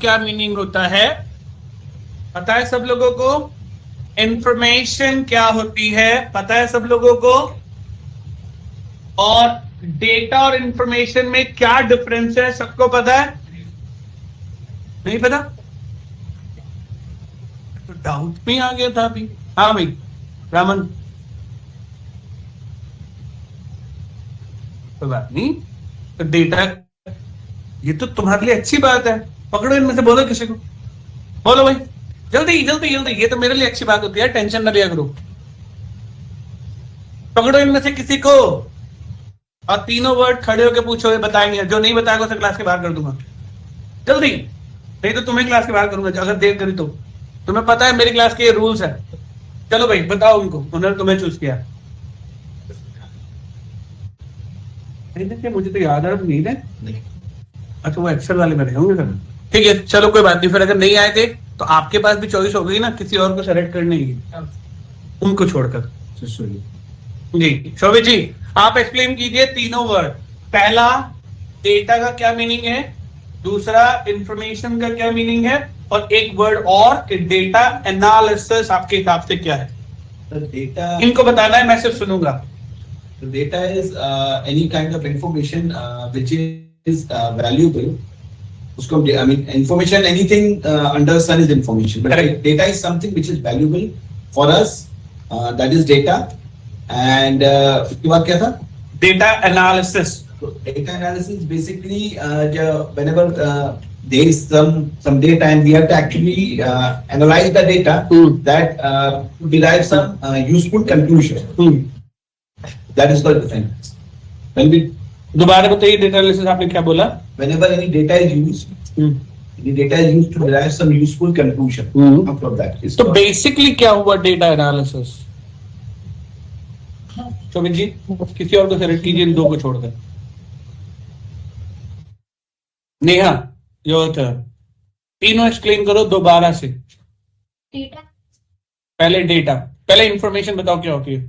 क्या मीनिंग होता है पता है सब लोगों को? इंफॉर्मेशन क्या होती है पता है सब लोगों को? और डेटा और इंफॉर्मेशन में क्या डिफरेंस है सबको पता है? नहीं पता? तो डाउट में आ गया था अभी। हाँ भाई रामन, कोई बात नहीं। तो डेटा, ये तो तुम्हारे लिए अच्छी बात है। पकड़ो इनमें से, बोलो किसी को, बोलो भाई जल्दी जल्दी जल्दी। ये तो मेरे लिए अच्छी बात होती है, टेंशन ना लिया करो। पकड़ो इनमें से किसी को और तीनों वर्ड खड़े होकर पूछो, ये बताएंगे। जो नहीं बताएगा उसे क्लास के बाहर कर दूंगा जल्दी, नहीं तो तुम्हें क्लास के बाहर करूंगा अगर देर करी तो। तुम्हें पता है मेरी क्लास के ये रूल्स है। चलो भाई बताओ उनको, उन्होंने तुम्हें चूज किया। मुझे तो याद है, नींद है। अच्छा वो एक्सेल वाले में रहे होंगे सर। ठीक है चलो कोई बात नहीं। फिर अगर नहीं आए थे तो आपके पास भी चॉइस हो गई ना, किसी और को सेलेक्ट करने की, उनको छोड़कर। जी शोभित जी आप एक्सप्लेन कीजिए तीनों वर्ड। पहला डेटा का क्या मीनिंग है, दूसरा इंफॉर्मेशन का क्या मीनिंग है, और एक वर्ड और कि डेटा एनालिसिस आपके हिसाब से क्या है। डेटा, इनको बताना है, मैं सिर्फ सुनूंगा। data is any kind of information which is valuable. उसको I mean information, anything under sun is information, but Correct. data is something which is valuable for us, that is data. And उसके बाद क्या था? Data analysis. Data analysis basically whenever there is some data and we have to actually analyze the data that derive some useful conclusion. That is the difference. When we दोबारा बताइए data analysis आपने क्या बोला? whenever any data is used, the data is used to derive some useful conclusion out of that. तो basically क्या हुआ data analysis? शोभित जी किसी और को सेलेक्ट कीजिए, इन दो को छोड़कर। नेहा योर टर्न, तीनों एक्सप्लेन करो दोबारा से। डेटा, पहले डेटा, पहले इंफॉर्मेशन बताओ क्या होती है।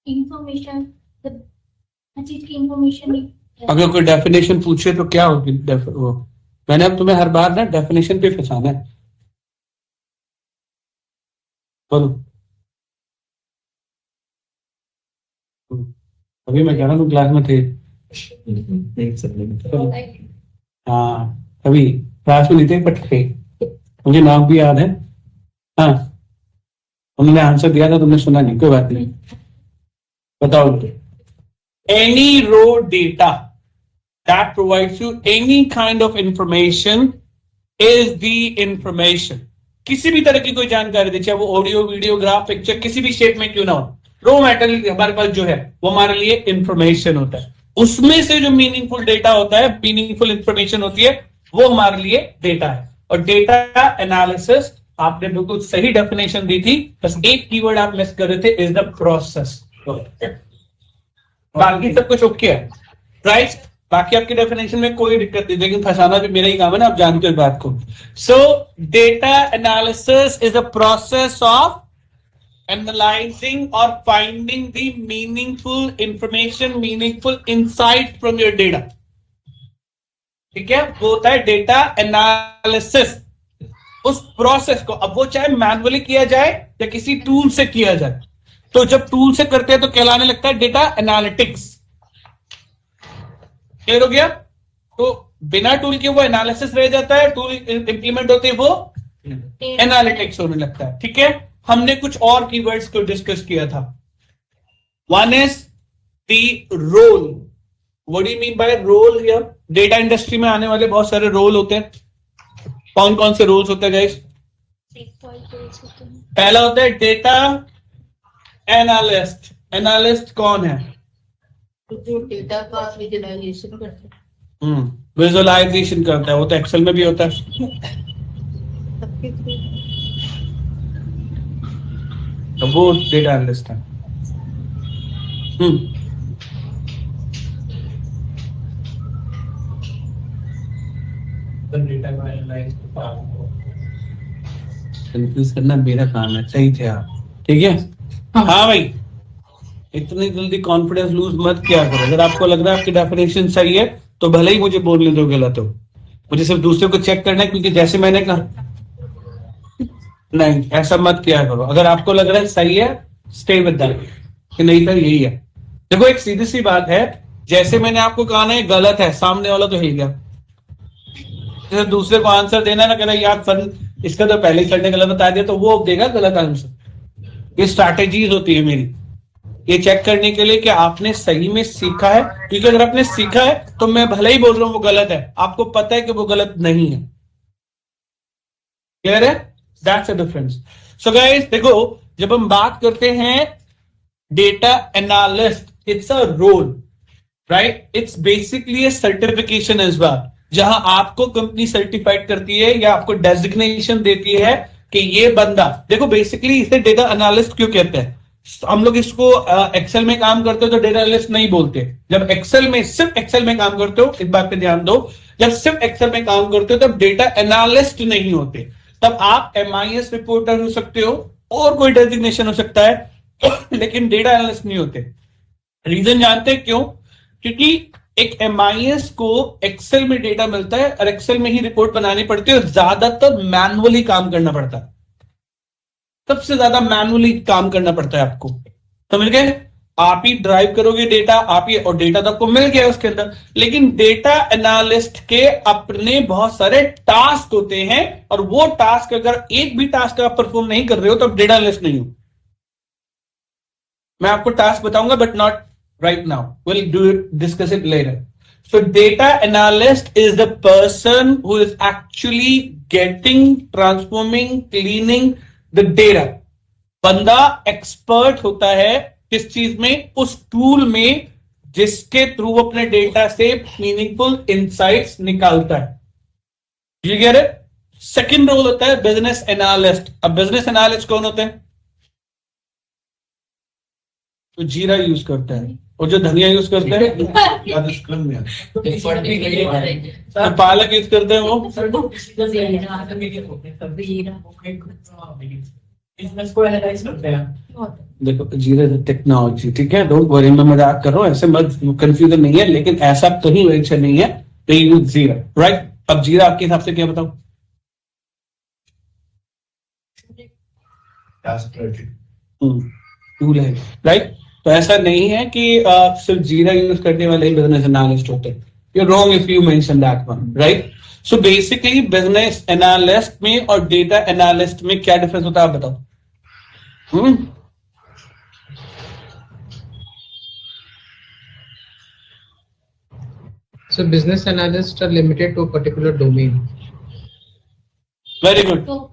इंफॉर्मेशन, हर चीज की इंफॉर्मेशन। अगर कोई डेफिनेशन पूछे तो क्या होगी? वो मैंने अब तुम्हें हर बार ना डेफिनेशन पे फंसाना है। बोलो। अभी मैं कह रहा हूँ क्लास में थे। हाँ अभी क्लास में नहीं थे बट थे, मुझे नाम भी याद है। हाँ उन्होंने आंसर दिया था, तुमने सुना नहीं, कोई बात नहीं। बताओ। Any raw data that provides you any kind of information is the information. किसी भी तरह की कोई जानकारी दे, चाहे वो ऑडियो वीडियो ग्राफ पिक्चर किसी भी शेप में क्यों ना हो, रो मटेरियल हमारे पास जो है वो हमारे लिए इंफॉर्मेशन होता है। उसमें से जो मीनिंगफुल डेटा होता है, मीनिंगफुल इंफॉर्मेशन होती है, वो हमारे लिए डेटा है। और डेटा एनालिसिस आपने बिल्कुल सही डेफिनेशन दी थी, बस एक कीवर्ड आप मिस कर रहे थे, इज द प्रोसेस। बाकी सब कुछ ओके है, राइट? बाकी आपकी डेफिनेशन में कोई दिक्कत नहीं, लेकिन फंसाना भी मेरा ही काम है ना, आप जानते हो इस बात को। So data analysis is a process of analysing और finding the meaningful information, meaningful insight from your data. ठीक है, वो होता है डेटा एनालिसिस। उस प्रोसेस को, अब वो चाहे मैनुअली किया जाए या किसी टूल से किया जाए, तो जब टूल से करते हैं तो कहलाने लगता है डेटा एनालिटिक्स। क्लियर हो गया? तो बिना टूल के वो एनालिसिस रह जाता है, टूल इंप्लीमेंट होते हैं वो एनालिटिक्स होने लगता है। ठीक है, हमने कुछ और कीवर्ड्स को डिस्कस किया था। One is the role. What do you mean by role here? Data industry में आने वाले बहुत सारे रोल होते हैं। कौन कौन से रोल्स होते हैं गाइस? पहला होता है डेटा एनालिस्ट। एनालिस्ट कौन है? जो डेटा का विजुअलाइजेशन करता है। विजुअलाइजेशन करता है, वो तो एक्सेल में भी होता है। तो वो डेटा एनालिस्ट है। डेटा को एनालाइज कंफ्यूज करना मेरा काम है, सही थे आप। ठीक है हाँ भाई इतनी जल्दी कॉन्फिडेंस लूज मत किया करो। अगर आपको लग रहा है आपकी डेफिनेशन सही है तो भले ही मुझे बोलने दो गलत हो, मुझे सिर्फ दूसरे को चेक करना है, क्योंकि जैसे मैंने कहा नहीं, ऐसा मत किया करो। अगर आपको लग रहा है सही है, स्टे विद दैट कि नहीं सर यही है। देखो एक सीधी सी बात है, जैसे मैंने आपको कहा ना ये गलत है, सामने वाला तो ही गया, जैसे दूसरे को आंसर देना ना, कहना यार सर इसका तो पहले ही सर ने गलत बता दिया, तो वो देगा गलत आंसर। ये स्ट्रैटेजीज होती है मेरी, ये चेक करने के लिए कि आपने सही में सीखा है, क्योंकि अगर आपने सीखा है तो मैं भले ही बोल रहा हूं वो गलत है, आपको पता है कि वो गलत नहीं है। क्लियर है? That's a difference. So guys देखो, जब हम बात करते हैं data analyst, it's a role, right? It's basically a certification इस बार, जहां आपको कंपनी सर्टिफाइड करती है या आपको डेजिग्नेशन देती है कि ये बंदा, देखो बेसिकली इसे डेटा एनालिस्ट क्यों कहते हैं। हम लोग इसको एक्सेल में काम करते हो तो डेटा एनालिस्ट नहीं बोलते। जब एक्सेल में, सिर्फ एक्सेल में काम करते हो, इस बात पे ध्यान दो, जब सिर्फ एक्सेल में काम करते हो तब डेटा एनालिस्ट नहीं होते, तब आप MIS रिपोर्टर हो सकते हो और कोई डेजिग्नेशन हो सकता है लेकिन डेटा एनालिस्ट नहीं होते। रीजन जानते हैं क्यों? क्योंकि एक MIS को एक्सेल में डेटा मिलता है और एक्सेल में ही रिपोर्ट बनानी पड़ती है और ज्यादातर मैनुअली काम करना पड़ता है, सबसे ज्यादा मैनुअली काम करना पड़ता है आपको। समझ गए? आप ही ड्राइव करोगे डेटा, आप ही, और डेटा तो आपको मिल गया उसके अंदर, लेकिन डेटा एनालिस्ट के अपने बहुत सारे टास्क होते हैं और वो टास्क, अगर एक भी टास्क आप परफॉर्म नहीं कर रहे हो तो आप डेटा एनालिस्ट नहीं हो। मैं आपको टास्क बताऊंगा but not right now, will do it, discuss it later. So data analyst is the person who is actually getting, transforming, cleaning the data. बंदा एक्सपर्ट होता है किस चीज में? उस टूल में जिसके थ्रू अपने डेटा से मीनिंगफुल इंसाइट्स निकालता है। You get it? Second role होता है बिजनेस एनालिस्ट। अब बिजनेस एनालिस्ट कौन होते हैं? तो जीरा यूज करता है, और जो धनिया यूज करते हैं तो पालक यूज करते हैं वो। देखो जीरा टेक्नोलॉजी, ठीक है, डोंट वरी, मैं मजाक कर रहा हूँ, ऐसे मत, कंफ्यूजन नहीं है, लेकिन ऐसा कहीं मेंशन नहीं है, they use जीरा, राइट? अब जीरा आपके हिसाब से क्या बताओ? टूल है, राइट? तो ऐसा नहीं है कि सिर्फ जीरा यूज करने वाले ही बिजनेस एनालिस्ट होते हैं। You're wrong if you mention that one, right? So basically business analyst में और डेटा एनालिस्ट में क्या डिफरेंस होता है आप बताओ? So business analysts are limited to a particular domain. Very good. तो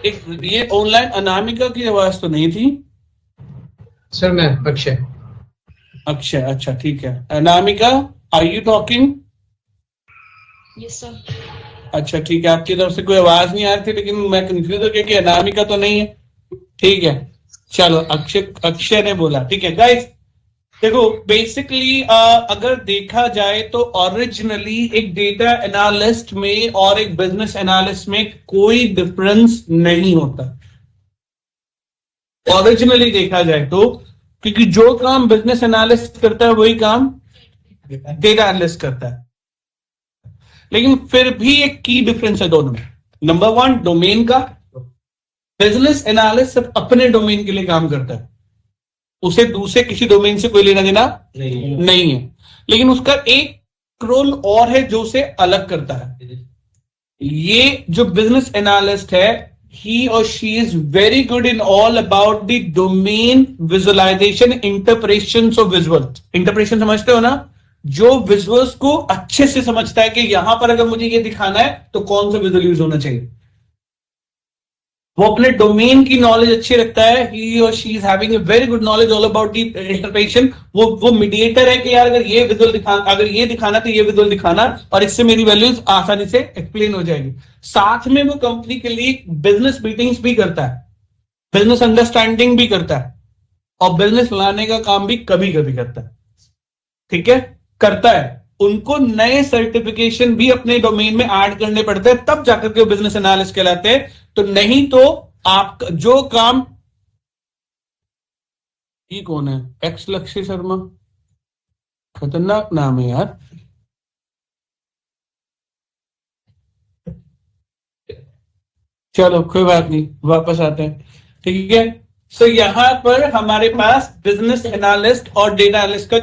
एक ये ऑनलाइन अनामिका की आवाज तो नहीं थी? सर मैं अक्षय। अक्षय, अच्छा ठीक है। Anamika, are you talking? Yes sir. अच्छा ठीक है, आपकी तरफ से कोई आवाज नहीं आ रही थी, लेकिन मैं कंफ्यूज हो गया कि अनामिका तो नहीं है। ठीक है, चलो अक्षय ने बोला, ठीक है। गाइस देखो बेसिकली अगर देखा जाए तो ओरिजिनली एक डेटा एनालिस्ट में और एक बिजनेस एनालिस्ट में कोई डिफरेंस नहीं होता ओरिजिनली देखा जाए तो, क्योंकि जो काम बिजनेस एनालिस्ट करता है वही काम डेटा एनालिस्ट करता है। लेकिन फिर भी एक की डिफरेंस है दोनों में। नंबर वन, डोमेन का। बिजनेस एनालिस्ट सिर्फ अपने डोमेन के लिए काम करता है, उसे दूसरे किसी डोमेन से कोई लेना देना नहीं है। लेकिन उसका एक रोल और है जो उसे अलग करता है। ये जो बिजनेस एनालिस्ट है, he or she is very good in all about the domain visualization, interpretations of visuals. Interpretation समझते हो ना? जो विजुअल्स को अच्छे से समझता है कि यहां पर अगर मुझे ये दिखाना है तो कौन सा विजुअल यूज होना चाहिए। वो अपने डोमेन की नॉलेज अच्छी रखता है। he or she is having a very good knowledge all about the interpretation. वो मीडिएटर है कि यार अगर ये विजुअल दिखाना, अगर ये दिखाना तो ये विजुअल दिखाना, और इससे मेरी वैल्यूज आसानी से एक्सप्लेन हो जाएगी। साथ में वो कंपनी के लिए बिजनेस मीटिंग्स भी करता है, बिजनेस अंडरस्टैंडिंग भी करता है, और बिजनेस लाने का काम भी कभी कभी करता है। ठीक है, करता है। उनको नए सर्टिफिकेशन भी अपने डोमेन में ऐड करने पड़ते हैं, तब जाकर के वो बिजनेस एनालिस्ट कहलाते हैं। तो नहीं तो आप जो काम ये कौन है? एक्स लक्ष्य शर्मा, खतरनाक नाम है यार। चलो कोई बात नहीं, वापस आते हैं, ठीक है। सो यहाँ पर हमारे पास बिजनेस एनालिस्ट और डेटा एनालिस्ट का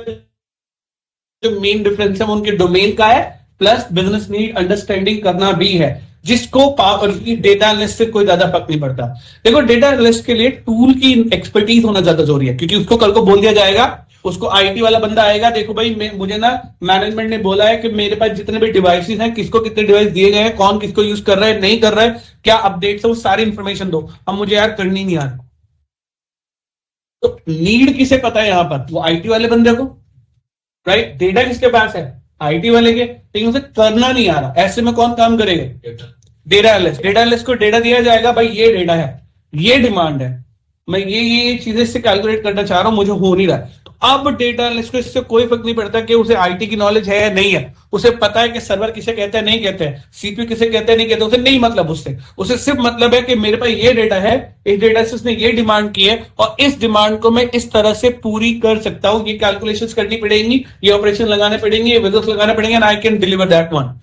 जो मेन डिफरेंस है वो उनके डोमेन का है, प्लस बिजनेस नीड अंडरस्टैंडिंग करना भी है, जिसको डेटा एनालिस्ट से कोई ज्यादा फर्क नहीं पड़ता। देखो डेटा एनालिस्ट के लिए टूल की एक्सपर्टीज होना ज्यादा जरूरी है, क्योंकि उसको कल को बोल दिया जाएगा, उसको आईटी वाला बंदा आएगा, देखो भाई मुझे ना मैनेजमेंट ने बोला है कि मेरे पास जितने भी डिवाइसेस हैं, किसको कितने डिवाइस दिए गए हैं, कौन किसको यूज कर रहा है, नहीं कर रहा है, क्या अपडेट्स है, वो सारी इंफॉर्मेशन दो। अब मुझे यार करनी नहीं आ रही, तो नीड किसे पता है यहां पर? वो आईटी वाले बंदे को, राइट। डेटा किसके पास है? आईटी वाले के, लेकिन उसे करना नहीं आ रहा। ऐसे में कौन काम करेगा? Data analyst. डेटा एनालिस्ट को डेटा दिया जाएगा, भाई ये डेटा है, ये डिमांड है, मैं ये चीजें इससे कैलकुलेट करना चाह रहा हूं, मुझे हो नहीं रहा है। तो अब डेटा एनालिस्ट को इससे कोई फर्क नहीं पड़ता कि उसे आईटी की नॉलेज है या नहीं है, उसे पता है कि सर्वर किसे कहते हैं, नहीं कहते हैं, सीपीयू किसे कहते हैं, नहीं कहते, उसे नहीं मतलब, उसे सिर्फ मतलब है कि मेरे पास ये डेटा है, इस डेटा से उसने ये डिमांड की है, और इस डिमांड को मैं इस तरह से पूरी कर सकता हूं, ये कैलकुलेशंस करनी पड़ेंगी, ये ऑपरेशन लगाने पड़ेंगे, ये विजुअल्स लगाने पड़ेंगे, and I can deliver that one.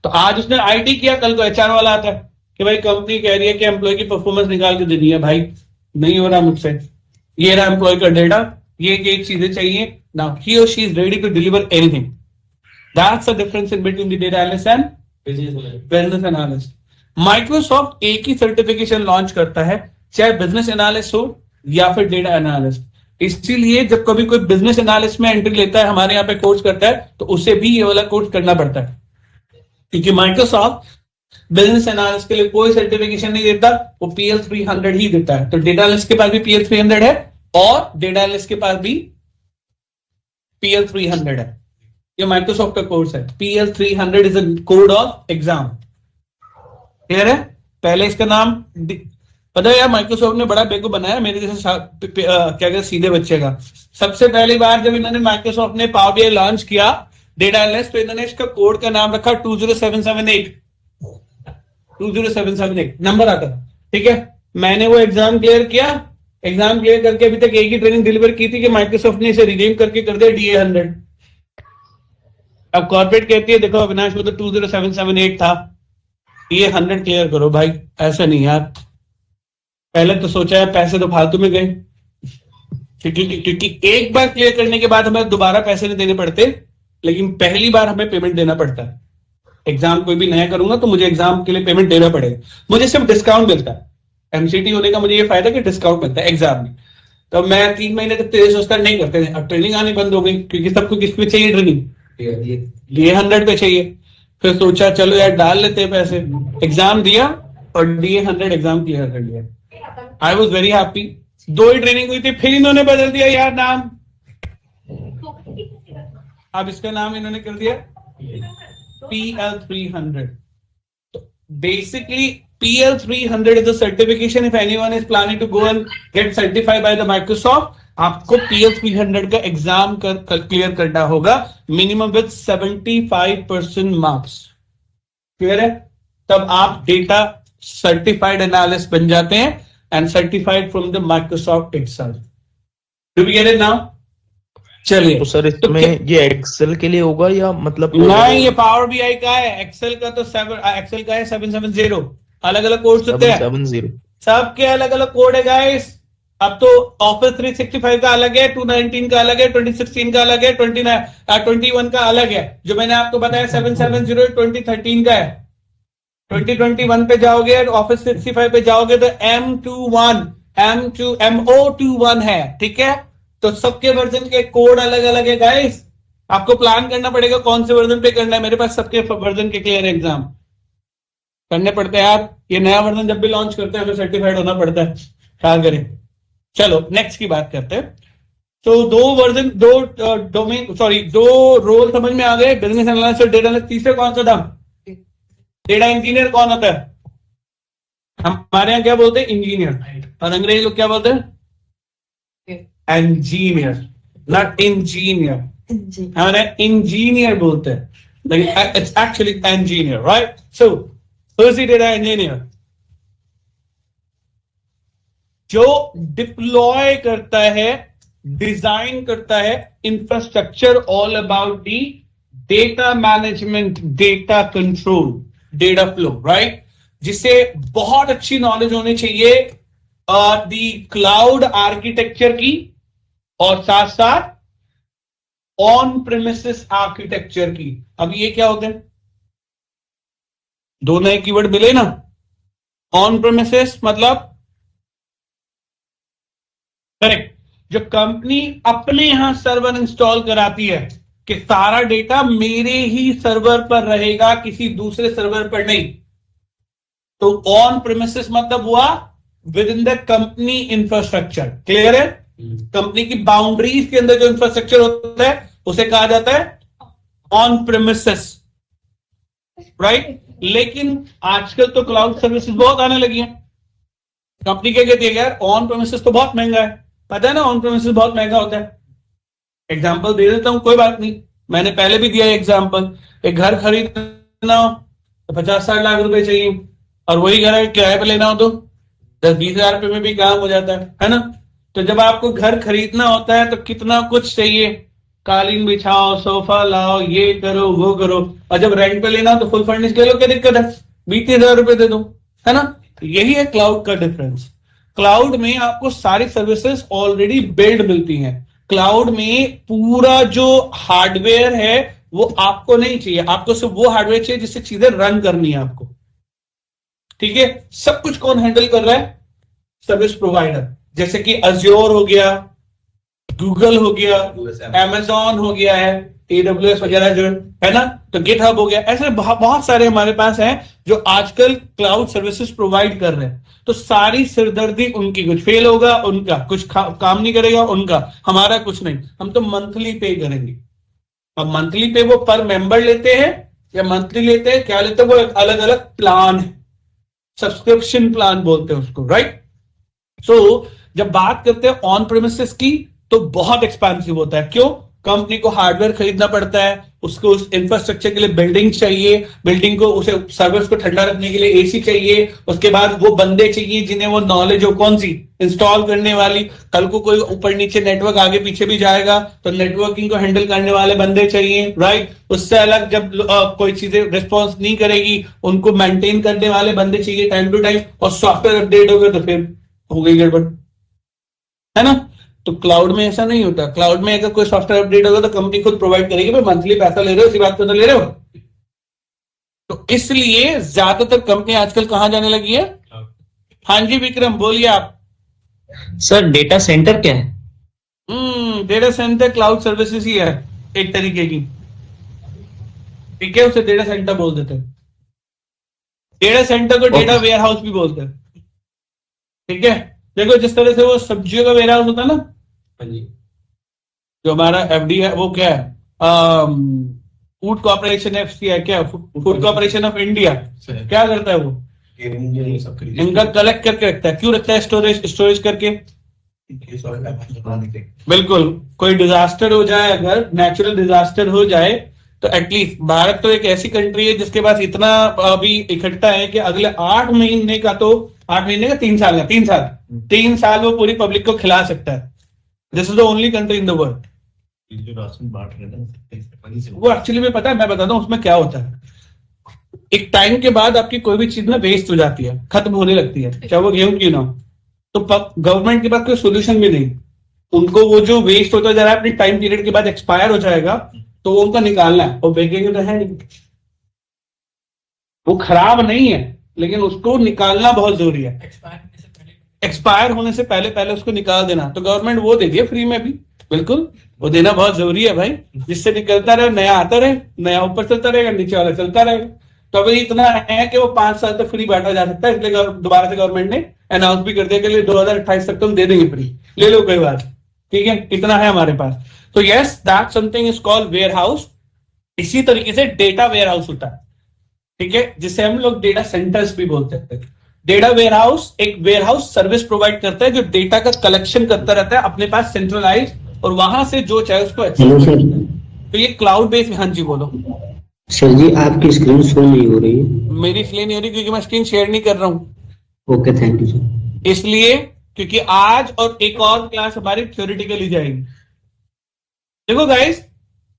तो आज उसने आईटी किया, कल को एचआर वाला आता है कि भाई कंपनी कह रही है कि एम्प्लॉय की परफॉर्मेंस निकाल के देनी है, भाई नहीं हो रहा मुझसे, ये रहा एम्प्लॉय का डेटा, ये चीजें चाहिए, नाउ ही और she is ready to deliver anything. That's the difference in between the data analyst and business analyst. Microsoft एक ही सर्टिफिकेशन लॉन्च करता है, चाहे बिजनेस एनालिस्ट हो या फिर डेटा एनालिस्ट। इसीलिए जब कभी कोई बिजनेस एनालिस्ट में एंट्री लेता है, हमारे यहाँ पे कोर्स करता है, तो उसे भी ये वाला कोर्स करना पड़ता है, क्योंकि माइक्रोसॉफ्ट बिजनेस एनालिस्ट के लिए कोई सर्टिफिकेशन नहीं देता, वो PL 300 ही देता है। तो डेटा एनालिस्ट के पास भी PL 300 है, और डेटा एनालिस्ट के पास भी PL 300 है। ये माइक्रोसॉफ्ट का कोर्स है। PL 300 is a code of exam. Clear है? पहले इसका नाम पता है यार, माइक्रोसॉफ्ट ने बड़ा बेवकूफ बनाया मेरे जैसे क्या कहते सीधे बच्चे का। सबसे पहली बार जब इन्होंने माइक्रोसॉफ्ट ने पावर BI लॉन्च किया डेटा एनालिस्ट, तो इन्होंने इसका कोड का नाम रखा 20778 नंबर आता, ठीक है। मैंने वो एग्जाम क्लियर किया, एग्जाम क्लियर करके अभी तक एक ही ट्रेनिंग डिलीवर की थी कि माइक्रोसॉफ्ट ने इसे रिनेम करके कर दिया DA 100। अब कॉर्पोरेट कहती है देखो अविनाश, वो तो 20778 था, DA 100 क्लियर करो। भाई ऐसा नहीं यार, पहले तो सोचा है पैसे तो फालतू में गए, क्योंकि एक बार क्लियर करने के बाद हमें दोबारा पैसे नहीं देने पड़ते, लेकिन पहली बार हमें पेमेंट देना पड़ता है। एग्जाम कोई भी नया करूंगा तो मुझे एग्जाम के लिए पेमेंट देना पड़ेगा, मुझे सिर्फ डिस्काउंट मिलता है। MCT होने का मुझे ये फायदा कि डिस्काउंट मिलता है एग्जाम में। तो मैं 3 महीने तक तेज सोचकर नहीं करते थे, अब ट्रेनिंग आनी बंद हो गई, क्योंकि सबको किस पे चाहिए ट्रेनिंग, DA 100 पे चाहिए। फिर सोचा चलो यार डाल लेते हैं पैसे, एग्जाम दिया और DA 100 एग्जाम क्लियर कर लिया। I was very happy. 2 he training हुई थी, फिर इन्होंने बदल दिया यार नाम, अब इसका नाम इन्होंने कर दिया PL 300। Basically, PL 300 is a certification if anyone is planning to go and get certified by the Microsoft. आपको PL 300 का एग्जाम क्लियर करना होगा, मिनिमम विद 75% मार्क्स। क्लियर है? तब आप डेटा सर्टिफाइड एनालिस्ट बन जाते हैं, and certified from the Microsoft itself. Do we get it now? चलिए, तो सर इसमें ये एक्सेल के लिए होगा या मतलब नहीं, ये पावर BI का है। एक्सेल का तो एक्सेल का है 770। अलग अलग कोड होते हैं, 770 सबके अलग अलग कोड है गाइस। अब तो ऑफिस 365 का अलग है, 2019 का अलग है, 2016 का अलग है, 21 का अलग है। जो मैंने आपको बताया 770 2013 का है। 2021 पे जाओगे, ऑफिस 365 पे जाओगे तो MO21 है, ठीक है। तो सबके वर्जन के कोड अलग अलग है गाइस, आपको प्लान करना पड़ेगा कौन से वर्जन पे करना है। मेरे पास सबके वर्जन के क्लियर एग्जाम करने पड़ते हैं यार। ये नया वर्जन जब भी लॉन्च करते हैं हमें सर्टिफाइड होना पड़ता है, क्या करें। चलो नेक्स्ट की बात करते हैं। तो 2 वर्जन, 2 डोमेन, सॉरी 2 रोल समझ में आ गए, बिजनेस एनालिस्ट और डेटा एनालिस्ट। तीसरे कौन सा था? डेटा इंजीनियर कौन होता है? हमारे यहाँ क्या बोलते हैं? इंजीनियर। और अंग्रेज लोग क्या बोलते हैं? Engineer, not engineer. हमारे इंजीनियर बोलते हैं, लेकिन it's actually engineer, right? So who is the data engineer? जो डिप्लॉय करता है, डिजाइन करता है infrastructure all about the data management, data control, data flow, right, जिसे बहुत अच्छी नॉलेज होनी चाहिए दी क्लाउड आर्किटेक्चर की और साथ साथ ऑन प्रेमिसेस आर्किटेक्चर की। अब ये क्या होते हैं, दो नए कीवर्ड मिले ना। ऑन प्रेमिसेस मतलब करेक्ट, जो कंपनी अपने यहां सर्वर इंस्टॉल कराती है कि सारा डेटा मेरे ही सर्वर पर रहेगा, किसी दूसरे सर्वर पर नहीं। तो ऑन प्रेमिसेस मतलब हुआ with in the company infrastructure. Clear है? कंपनी की बाउंड्रीज के अंदर जो इंफ्रास्ट्रक्चर होता है उसे कहा जाता है ऑन प्रेमिसेस, राइट। लेकिन आजकल तो क्लाउड सर्विसेज बहुत आने लगी हैं। कंपनी क्या कहती है, यार ऑन प्रेमिसेस तो बहुत महंगा है, पता है ना, ऑन प्रेमिसेस बहुत महंगा होता है। एग्जांपल दे देता हूं, कोई बात नहीं, मैंने पहले भी दिया एग्जांपल। एक घर खरीदना हो तो 50-60 लाख रुपए चाहिए, और वही घर किराए पे लेना हो तो 10-20 हजार रुपए में भी काम हो जाता है ना। तो जब आपको घर खरीदना होता है तो कितना कुछ चाहिए, कालीन बिछाओ, सोफा लाओ, ये करो वो करो। और जब रेंट पे लेना हो तो फुल फर्निश ले लो, क्या दिक्कत है, 20-30 हजार रुपए दे दो, है ना। तो यही है क्लाउड का डिफरेंस। क्लाउड में आपको सारी सर्विसेज ऑलरेडी बिल्ड मिलती हैं। क्लाउड में पूरा जो हार्डवेयर है वो आपको नहीं चाहिए, आपको सिर्फ वो हार्डवेयर चाहिए जिससे चीजें रन करनी है आपको। ठीक है, सब कुछ कौन हैंडल कर रहा है, सर्विस प्रोवाइडर, जैसे कि अज्योर हो गया, गूगल हो गया, Amazon हो गया है, AWS वगैरह जो है ना, तो GitHub हो गया, ऐसे बहुत सारे हमारे पास हैं जो आजकल क्लाउड सर्विसेज प्रोवाइड कर रहे हैं। तो सारी सिरदर्दी उनकी, कुछ फेल होगा उनका, कुछ काम नहीं करेगा उनका, हमारा कुछ नहीं। हम तो मंथली पे करेंगे। अब मंथली पे वो पर मेंबर लेते हैं या मंथली लेते हैं, क्या लेते हैं, वो अलग अलग प्लान है, सब्सक्रिप्शन प्लान बोलते हैं उसको, राइट। सो जब बात करते हैं ऑन प्रेमिसेस की तो बहुत एक्सपेंसिव होता है। क्यों? कंपनी को हार्डवेयर खरीदना पड़ता है, उसको उस इंफ्रास्ट्रक्चर के लिए बिल्डिंग चाहिए, बिल्डिंग को, उसे सर्वर्स को ठंडा रखने के लिए एसी चाहिए, उसके बाद वो बंदे चाहिए जिन्हें वो नॉलेज हो, कौन सी, इंस्टॉल करने वाली। कल को कोई ऊपर नीचे नेटवर्क आगे पीछे भी जाएगा तो नेटवर्किंग को हैंडल करने वाले बंदे चाहिए, राइट। उससे अलग जब कोई चीजें रिस्पॉन्स नहीं करेगी उनको मेंटेन करने वाले बंदे चाहिए टाइम टू टाइम, और सॉफ्टवेयर अपडेट हो गए तो फिर हो गई गड़बड़, है ना। तो क्लाउड में ऐसा नहीं होता। क्लाउड में अगर कोई सॉफ्टवेयर अपडेट होगा तो कंपनी खुद प्रोवाइड करेगी, भाई मंथली पैसा ले रहे हो, इसी बात पे तो ले रहे हो। तो इसलिए ज्यादातर कंपनी आजकल कहां जाने लगी है। हाँ जी विक्रम बोलिए आप। सर डेटा सेंटर क्या है? डेटा सेंटर क्लाउड सर्विसेज ही है एक तरीके की, ठीक है, उसे डेटा सेंटर बोल देते हैं। डेटा सेंटर को डेटा वेयर हाउस भी बोलते हैं, ठीक है। देखो जिस तरह से वो सब्जियों का वेयर हाउस होता है ना, जो हमारा एफडी है, वो क्या है, फूड कॉर्पोरेशन एफसी है, क्या फूड कॉर्पोरेशन ऑफ इंडिया क्या करता है, वो इनका कलेक्ट करके रखता है। क्यों रखता है? स्टोरेज करके। बिल्कुल, कोई डिजास्टर हो जाए, अगर नेचुरल डिजास्टर हो जाए तो एटलीस्ट, भारत तो एक ऐसी कंट्री है जिसके पास इतना अभी इकट्ठा है कि अगले 8 महीने का, तो 8 महीने का 3 साल का 3 साल वो पूरी पब्लिक को खिला सकता है। This is the only country in the world. जो राशन बांट रहे हैं वो एक्चुअली में पता है, मैं बताता हूँ उसमें क्या होता है। एक टाइम के बाद आपकी कोई भी चीज ना वेस्ट हो जाती है, खत्म होने लगती है, चाहे वो गेहूं की ना हो, तो गवर्नमेंट के पास कोई सोल्यूशन भी नहीं। उनको वो जो वेस्ट होता जा रहा है अपनी टाइम पीरियड के बाद एक्सपायर हो जाएगा, तो वो उनका निकालना है, और बेचेंगे तो है नहीं, वो खराब नहीं है, लेकिन उसको निकालना बहुत जरूरी है। एक्सपायर होने से पहले पहले उसको निकाल देना। तो गवर्नमेंट वो दे दिया फ्री में भी, बिल्कुल वो देना बहुत जरूरी है भाई, जिससे निकलता रहे, नया आता रहे, नया ऊपर चलता रहेगा, नीचे वाला चलता रहेगा। तो अभी इतना है कि वो 5 साल तक फ्री बांटा जा सकता है, इसलिए दोबारा से गवर्नमेंट ने अनाउंस भी कर दिया कि 2028 तक तुम दे देंगे फ्री, ले लो कोई बात, ठीक है, इतना है हमारे पास। तो yes, that something is called warehouse. इसी तरीके से डेटा वेयर हाउस होता है, ठीक है, जिसे हम लोग डेटा सेंटर्स भी बोलते हैं। डेटा वेयर हाउस एक वेयर हाउस सर्विस प्रोवाइड करता है जो डेटा का कलेक्शन करता रहता है अपने पास सेंट्रलाइज, और वहां से जो चाहे उसको एक्सेस करता है। तो ये क्लाउड बेस्ड। हाँ जी बोलो सर जी, आपकी स्क्रीन शो नहीं हो रही है। मेरी इसलिए नहीं हो रही क्योंकि मैं स्क्रीन शेयर नहीं कर रहा हूँ। Okay, thank you sir. इसलिए क्योंकि आज और एक और क्लास हमारी थ्योरेटिकली जाएगी। देखो गाइस,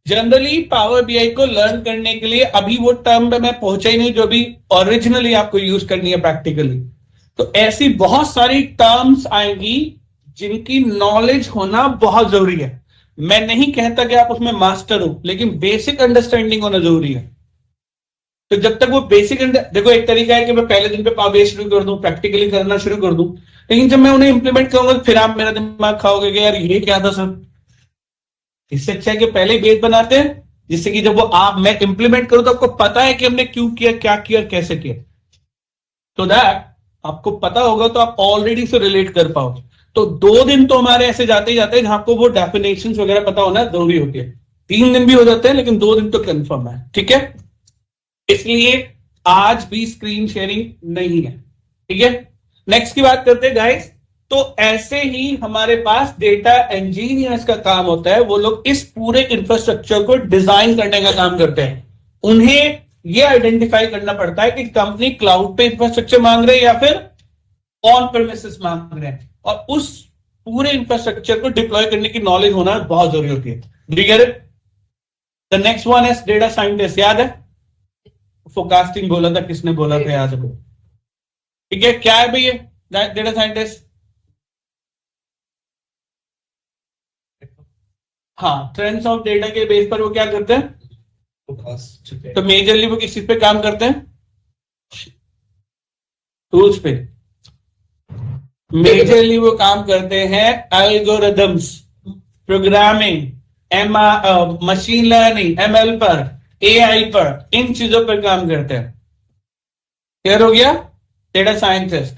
जनरली पावर बीआई को लर्न करने के लिए अभी वो टर्म पे मैं पहुंचा ही नहीं जो भी ओरिजिनली आपको यूज करनी है प्रैक्टिकली। तो ऐसी बहुत सारी टर्म्स आएंगी जिनकी नॉलेज होना बहुत जरूरी है। मैं नहीं कहता कि आप उसमें मास्टर हो, लेकिन बेसिक अंडरस्टैंडिंग होना जरूरी है। तो जब तक वो बेसिक देखो, एक तरीका है कि मैं पहले दिन पे पावर बीआई शुरू कर दूं, प्रैक्टिकली करना शुरू कर दूं, लेकिन जब मैं उन्हें इंप्लीमेंट करूंगा तो फिर आप मेरा दिमाग खाओगे कि यार ये क्या था सर। इससे अच्छा है कि पहले ही बेस बनाते हैं, जिससे कि जब वो मैं इंप्लीमेंट करूं तो आपको पता है कि हमने क्यों किया, क्या किया, कैसे किया। तो दैट आपको पता होगा तो आप ऑलरेडी से रिलेट कर पाओ। तो 2 दिन तो हमारे ऐसे जाते ही जाते हैं जहां आपको वो डेफिनेशन वगैरह पता होना जरूरी होती है। 3 दिन भी हो जाते हैं, लेकिन 2 दिन तो कंफर्म है, ठीक है। इसलिए आज भी स्क्रीन शेयरिंग नहीं है, ठीक है। नेक्स्ट की बात करते हैं गाइस। तो ऐसे ही हमारे पास डेटा इंजीनियर्स का काम होता है। वो लोग इस पूरे इंफ्रास्ट्रक्चर को डिजाइन करने का काम करते हैं। उन्हें ये आइडेंटिफाई करना पड़ता है कि कंपनी क्लाउड पे इंफ्रास्ट्रक्चर मांग रहे हैं या फिर ऑन प्रेमिसेस मांग रहे हैं, और उस पूरे इंफ्रास्ट्रक्चर को डिप्लॉय करने की नॉलेज होना बहुत जरूरी होती है। Do you get it? The next one is data scientist. याद है फोरकास्टिंग बोला था, किसने बोला था याद है? ठीक है, क्या है भाई ये डेटा साइंटिस्ट? हाँ, ट्रेंड्स ऑफ डेटा के बेस पर वो क्या करते हैं? तो मेजरली वो किस चीज पे काम करते हैं? टूल्स पे। मेजरली वो काम करते हैं algorithms, programming, machine learning, ML पर, एआई पर, इन चीजों पर काम करते हैं। क्लियर हो गया? Data scientist,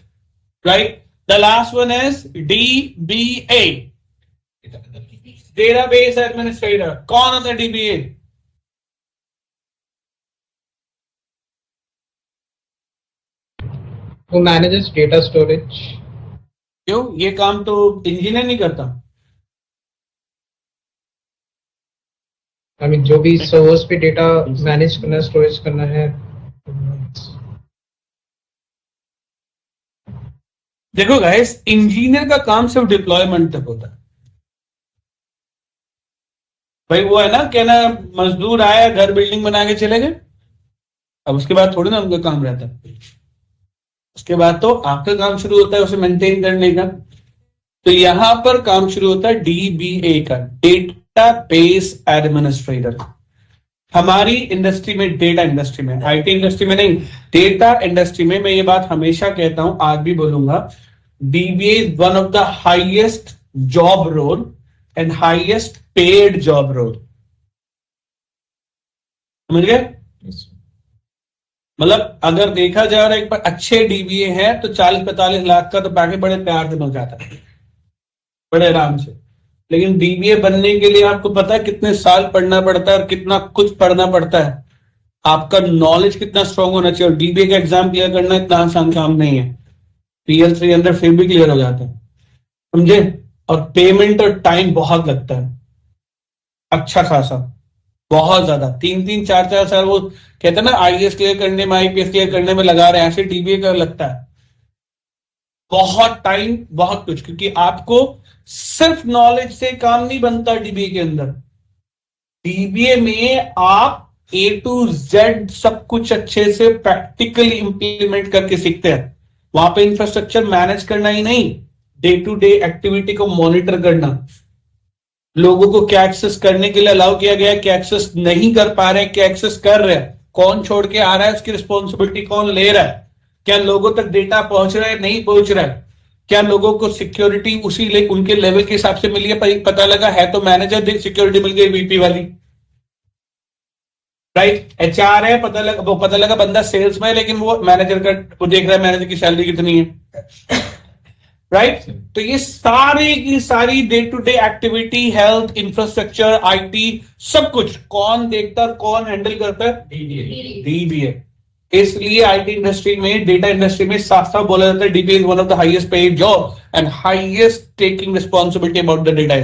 right. The last one is dBA, database administrator. कौन होता है dBA? Who manages data storage? क्यों? ये काम तो इंजीनियर नहीं करता। I mean, जो भी सर्वर्स पे डेटा मैनेज करना, स्टोरेज करना है। देखो गाइस, इंजीनियर का काम सिर्फ डिप्लॉयमेंट तक होता है। भाई वो है ना, कहना मजदूर आया, घर बिल्डिंग बना के चले गए, अब उसके बाद थोड़ी ना उनका काम रहता है। उसके बाद तो आपका काम शुरू होता है उसे मेंटेन करने का। तो यहां पर काम शुरू होता है डीबीए का, डेटा बेस एडमिनिस्ट्रेटर। हमारी इंडस्ट्री में, डेटा इंडस्ट्री में, आईटी इंडस्ट्री में नहीं, डेटा इंडस्ट्री में मैं ये बात हमेशा कहता हूं, आज भी बोलूंगा, DBA is one of the highest job role and highest paid job role. समझ गए? मतलब अगर देखा जाए और एक बार अच्छे डीबीए हैं तो 40-45 लाख का तो पैकेज बड़े प्यार से मिल जाता है, बड़े आराम से। लेकिन डीबीए बनने के लिए आपको पता है कितने साल पढ़ना पड़ता है और कितना कुछ पढ़ना पड़ता है। आपका नॉलेज कितना स्ट्रांग होना चाहिए। और डीबीए का एग्जाम क्लियर करना इतना आसान काम नहीं है। पीएल 300 फिर भी क्लियर हो जाता है, समझे। और पेमेंट और टाइम बहुत लगता है, अच्छा खासा, बहुत ज्यादा। 3-3, 4-4 साल वो कहते हैं ना आईएएस क्लियर करने में, आईपीएस क्लियर करने में लगा रहे हैं, ऐसे डीबीए का लगता है बहुत टाइम, बहुत कुछ। क्योंकि आपको सिर्फ नॉलेज से काम नहीं बनता डीबीए के अंदर। डीबीए में आप A to Z सब कुछ अच्छे से प्रैक्टिकली इंप्लीमेंट करके सीखते हैं। वहां पे इंफ्रास्ट्रक्चर मैनेज करना ही नहीं, डे टू डे एक्टिविटी को मॉनिटर करना, लोगों को क्या एक्सेस करने के लिए अलाउ किया गया है, क्या एक्सेस नहीं कर पा रहे हैं, क्या एक्सेस कर रहे हैं, कौन छोड़ के आ रहा है, उसकी रिस्पॉन्सिबिलिटी कौन ले रहा है, क्या लोगों तक डेटा पहुंच रहा है, नहीं पहुंच रहा है, क्या लोगों को सिक्योरिटी उसी उनके लेवल के हिसाब से मिली है, पता लगा है तो मैनेजर सिक्योरिटी मिल गई वीपी वाली, राइट। एचआर है, पता लगा बंदा सेल्स में है, लेकिन वो मैनेजर का वो देख रहा है मैनेजर की सैलरी कितनी है, राइट। तो ये सारी की सारी day to day activity, health, infrastructure, IT, सब कुछ कौन देखता है, कौन हैंडल करता है? डीबीए। इसलिए आईटी इंडस्ट्री में, डेटा इंडस्ट्री में साफ साफ बोला जाता है dBA is one of the highest paid job and highest taking responsibility about the data.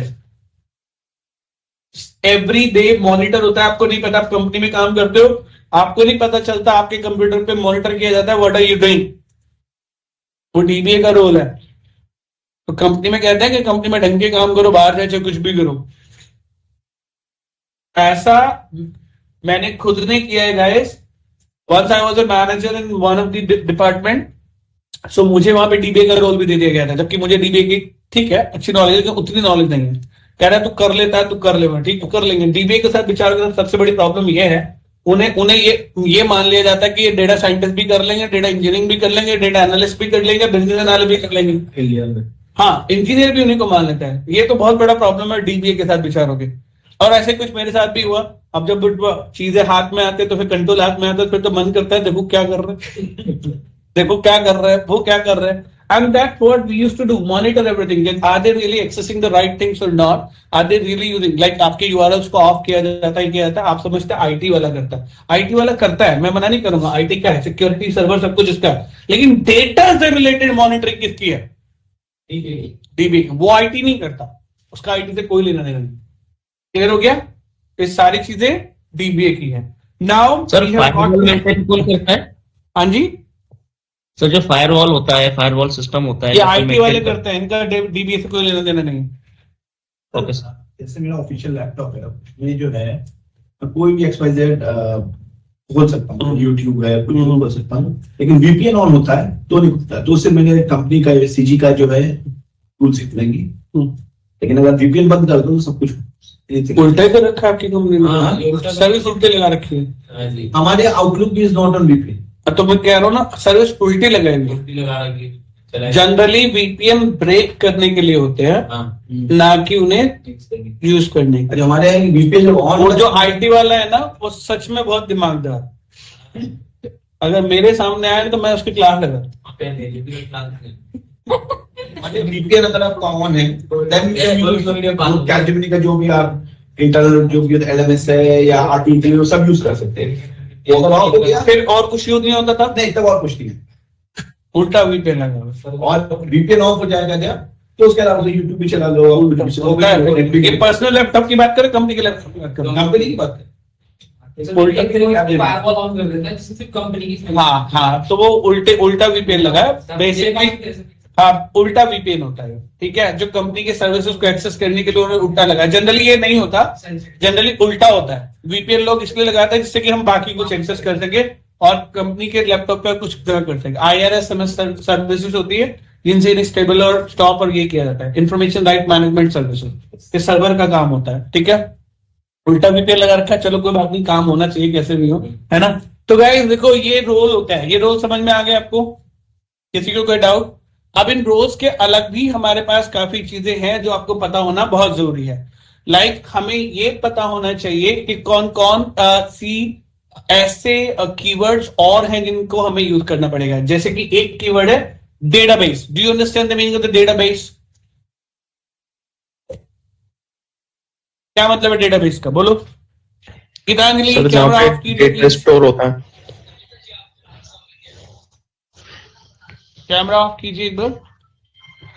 Every day monitor होता है। आपको नहीं पता, आप कंपनी में काम करते हो, आपको नहीं पता चलता, आपके कंप्यूटर पे मॉनिटर किया जाता है व्हाट आर यू डूइंग। वो डीबीए का रोल है। तो कंपनी में कहते हैं कि कंपनी में ढंग के काम करो, बाहर जाए चाहे कुछ भी करो। ऐसा मैंने खुद ने किया है guys. Once I was a manager in one of the department, so मुझे वहां पे डीबीए का रोल भी दे दिया गया था, जबकि मुझे डीबीए की ठीक है अच्छी नॉलेज है, उतनी नॉलेज नहीं है। कह रहा है तू कर लेता है, तू कर ले, ठीक तू कर लेंगे। डीबीए के साथ विचार के साथ सबसे बड़ी प्रॉब्लम ये है, उन्हें ये मान लिया जाता है कि ये डेटा साइंटिस्ट भी कर लेंगे, डेटा इंजीनियरिंग भी कर लेंगे, डेटा एनालिस्ट भी कर लेंगे, बिजनेस एनालिस्ट भी कर लेंगे। हाँ, इंजीनियर भी उन्हीं को मान लेता है। ये तो बहुत बड़ा प्रॉब्लम है डीबीए के साथ विचारोगे। और ऐसे कुछ मेरे साथ भी हुआ। अब जब चीजें हाथ में आते तो फिर कंट्रोल हाथ में आता है, फिर तो मन करता है देखो क्या कर रहे हैं देखो क्या कर रहा है, वो क्या कर रहे हैं। And that's what we used to do, monitor everything. Like, are they really accessing the right things or not? Are they really using, like आपके URLs को ऑफ किया जाता है, किया जाता है, आप समझते हैं आईटी वाला करता है। आईटी वाला करता है, मैं मना नहीं करूंगा, आईटी क्या है, सिक्योरिटी सर्वर सब कुछ इसका है, लेकिन डेटा से रिलेटेड मॉनिटरिंग किसकी है? डीबी। वो आईटी नहीं करता, उसका आईटी से कोई लेना देना नहीं। क्लियर हो गया? ये सारी चीजें डीबीए की है। नाउ सर कौन करता है? हाँ जी सर, जो फायरवॉल होता है, फायरवॉल सिस्टम होता है, ये आईटी वाले करते हैं, इनका डीबीए से कोई लेना देना नहीं। Okay sir. जैसे मेरा ऑफिशियल लैपटॉप है, ये जो है मैं कोई भी XYZ खोल सकता हूँ, यूट्यूब है, कुछ भी खोल सकता हूँ, लेकिन VPN ऑन होता है तो नहीं खुलता। तो उससे मैंने कंपनी का सीजी का जो है टूल सीख लेंगी, लेकिन अगर VPN बंद कर दो तो सब कुछ उल्टा ही तो रखा आपकी कंपनी ने, सर्विस उल्टे लगा रखी है। हमारे आउटलुक भी इज नॉट ऑन VPN। तो मैं कह रहा हूँ ना, सर्विस उल्टी लगाएंगे। जनरली VPN ब्रेक करने के लिए होते हैं, ना कि उन्हें यूज करने के लिए। हमारे VPN जब ऑन, और जो आईटी वाला है ना, वो सच में बहुत दिमागदार। अगर मेरे सामने आए तो मैं उसकी क्लास लगा। VPN अगर आपका ऑन है, कैपजेमिनी का जो भी आप इंटरनल जो भी LMS है या RTP सब यूज कर सकते हैं। ये तो ऑफ हो गया, फिर और कुछ यूज नहीं होता था, नहीं तब और कुछ नहीं है, उल्टा VPN लगा। और VPN ऑफ हो जाएगा क्या, तो उसके अलावा यूट्यूब भी चला लो, होता है। ये पर्सनल लैपटॉप की बात करें, कंपनी के लैपटॉप की बात करें, कंपनी की बात हाँ हाँ, तो वो उल्टा VPN लगा है बेसिकली। हाँ, उल्टा VPN होता है, ठीक है, जो कंपनी के सर्विसेज को एक्सेस करने के लिए उन्होंने उल्टा लगा। जनरली ये नहीं होता, जनरली उल्टा होता है। VPN लोग इसलिए लगाते हैं जिससे कि हम बाकी कुछ एक्सेस कर सके और कंपनी के लैपटॉप पर कुछ कर सके। IRS सर्विसेज होती है जिनसे इन्हें स्टेबल और स्टॉप और ये किया जाता है, इंफॉर्मेशन राइट मैनेजमेंट सर्विसेज, ये सर्वर का काम होता है, ठीक है। उल्टा VPN लगा रखा है, चलो कोई बात नहीं, काम होना चाहिए कैसे भी हो, है ना। तो गाइस देखो, ये रोल होता है, ये रोल समझ में आ गया आपको? किसी को कोई डाउट? अब इन रोल्स के अलग भी हमारे पास काफी चीजें हैं जो आपको पता होना बहुत जरूरी है। लाइक हमें ये पता होना चाहिए कि कौन कौन सी ऐसे कीवर्ड्स और हैं जिनको हमें यूज करना पड़ेगा। जैसे कि एक कीवर्ड है database. Do you understand the meaning of the database? क्या मतलब है डेटाबेस का, बोलो। गीतांजलि, कैमरा ऑफ कीजिए, डेटा स्टोर होता है। कैमरा ऑफ कीजिए एक बार,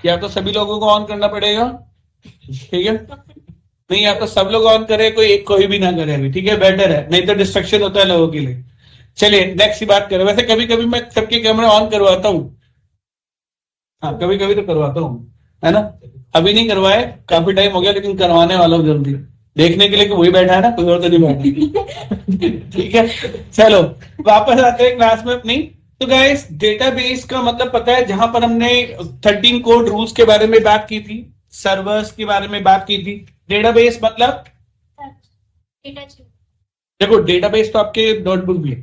या तो सभी लोगों को ऑन करना पड़ेगा, ठीक है। नहीं, या तो सब लोग ऑन करे, कोई भी ना करे अभी, ठीक है, बेटर है, नहीं तो डिस्ट्रक्शन होता है लोगों के लिए। चलिए नेक्स्ट की बात करें। वैसे कभी कभी मैं सबके कैमरा ऑन करवाता हूँ, हाँ कभी कभी तो करवाता हूँ, है ना। अभी नहीं करवाए, काफी टाइम हो गया, लेकिन करवाने वाला हूँ जल्दी, देखने के लिए कि वही बैठा है ना, कोई और तो नहीं बैठा ठीक है। चलो वापस आते हैं क्लास में अपनी। तो गाइस, डेटाबेस का मतलब पता है, जहां पर हमने 13 कोड रूल्स के बारे में बात की थी, सर्वर्स के बारे में बात की थी। डेटाबेस मतलब देखो, डेटाबेस तो आपके नोटबुक भी है।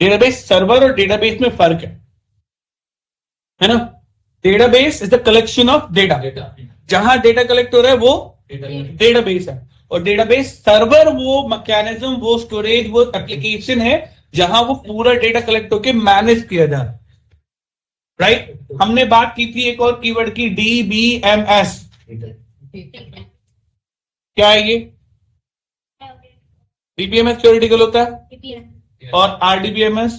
डेटाबेस सर्वर और डेटाबेस में फर्क है ना। Database is the collection of data, जहां डेटा कलेक्ट हो रहा है वो डेटाबेस है। और डेटाबेस सर्वर वो मैकेनिज्म, वो स्टोरेज, वो एप्लीकेशन है जहां वो पूरा डेटा कलेक्ट होकर मैनेज किया जा रहा है, राइट। हमने बात की थी एक और कीवर्ड की, DBMS। क्या है ये? DBMS थ्योरेटिकल होता है, और RDBMS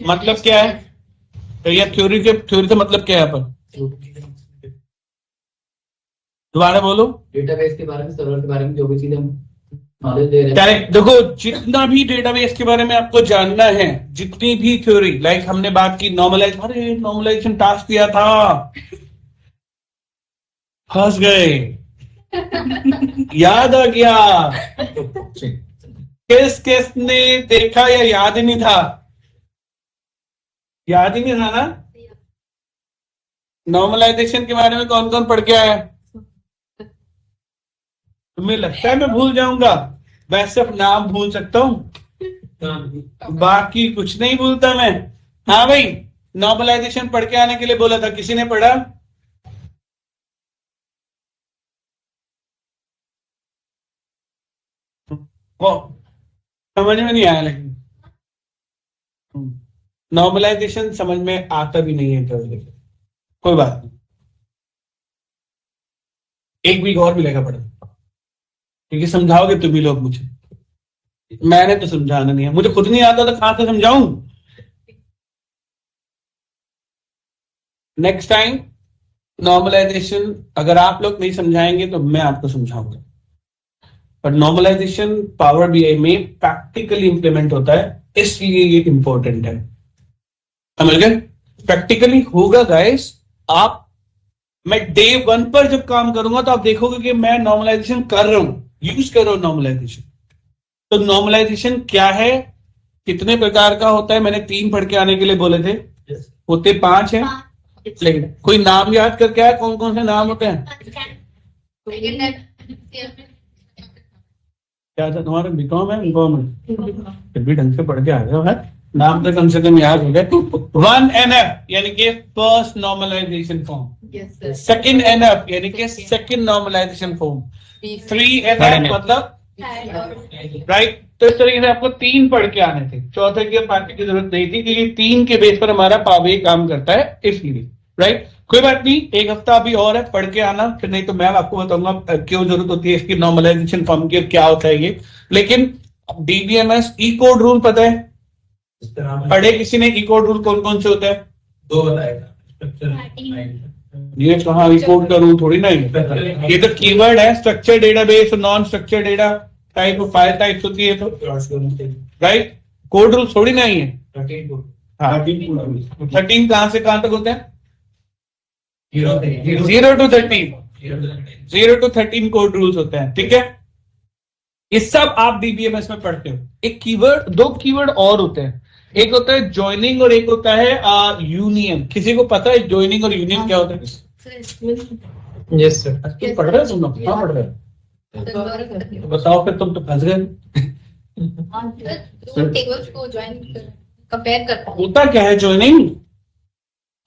मतलब क्या है? तो ये थ्योरी से मतलब क्या है यहाँ पर? दोबारा बोलो। डेटाबेस के बारे में, सर्वर के बारे में जो भी चीजें हम नॉलेज दे रहे हैं। देखो, जितना भी डेटाबेस के बारे में आपको जानना है, जितनी भी थ्योरी, लाइक हमने बात की नॉर्मलाइजेशन टास्क किया था, फंस गए, याद आ गया। किसने देखा या याद ही नहीं था? याद ही नहीं था ना? नॉर्मलाइजेशन के बारे में कौन कौन पढ़ के आया? तुम्हें लगता है मैं भूल जाऊंगा? मैं सिर्फ नाम भूल सकता हूं, बाकी कुछ नहीं भूलता मैं। हाँ भाई, नॉर्मलाइजेशन पढ़ के आने के लिए बोला था, किसी ने पढ़ा? वो समझ में नहीं आया, लेकिन नॉर्मलाइजेशन समझ में आता भी नहीं है तो कोई बात नहीं, एक वीक और मिलेगा पढ़ा, क्योंकि समझाओगे तुम ही लोग मुझे, मैंने तो समझाना नहीं है, मुझे खुद नहीं आता तो कहां से समझाऊं। नेक्स्ट टाइम नॉर्मलाइजेशन अगर आप लोग नहीं समझाएंगे तो मैं आपको समझाऊंगा। पर नॉर्मलाइजेशन पावर बीआई में प्रैक्टिकली इंप्लीमेंट होता है, इसलिए ये इंपॉर्टेंट है। समझ गए? प्रैक्टिकली होगा गाइस। आप, मैं डे 1 पर जब काम करूंगा तो आप देखोगे कि मैं नॉर्मलाइजेशन कर रहा हूं, यूज कर रहा हूं नॉर्मलाइजेशन। तो नॉर्मलाइजेशन क्या है, कितने प्रकार का होता है? मैंने 3 पढ़ के आने के लिए बोले थे, होते 5 हैं, लेकिन कोई नाम याद करके आया? कौन कौन से नाम होते हैं? क्या था तुम्हारा? बीकॉम है? बीकॉम है, फिर भी ढंग से पढ़ के आ गए है, नाम तो कम से कम याद हो गया। 1 NF यानी कि first normalisation form, second NF यानी कि सेकंड नॉर्मलाइजेशन फॉर्म, 3 NF मतलब राइट। तो इस तरीके से आपको 3 पढ़ के आने थे, चौथे की पार्टी की जरूरत नहीं थी, क्योंकि 3 के बेस पर हमारा पावे काम करता है, इसलिए राइट। कोई बात नहीं, एक हफ्ता अभी और है, पढ़ के आना, फिर नहीं तो मैं आपको बताऊंगा क्यों जरूरत होती है इसकी नॉर्मलाइजेशन फॉर्म की, क्या होता है ये। लेकिन DBMS ई कोड रूल पता है? पढ़े किसी ने? ई कोड रूल कौन कौन से होते हैं? 2 बताएगा। ये कहाँ ई कोड का रूल थोड़ी ना है, ये तो कीवर्ड है। Structure database, non structure data type of file types होती है, तो राइट, कोड रूल थोड़ी ना ही है। 13 कहां से कहां तक होते हैं? 0 to 13 कोड रूल्स होते हैं, ठीक है। ये सब आप DBMS में पढ़ते हो। एक कीवर्ड, 2 कीवर्ड और होते हैं, एक होता है ज्वाइनिंग और एक होता है यूनियन। किसी को पता है ज्वाइनिंग और यूनियन क्या होता है? Yes sir. तुम पढ़ रहे हो? तुम लोग कहाँ पढ़ रहे हो? बताओ, फिर तुम तो फंस गए। टेबल्स को ज्वाइन कंपेयर करता है। होता क्या है ज्वाइनिंग?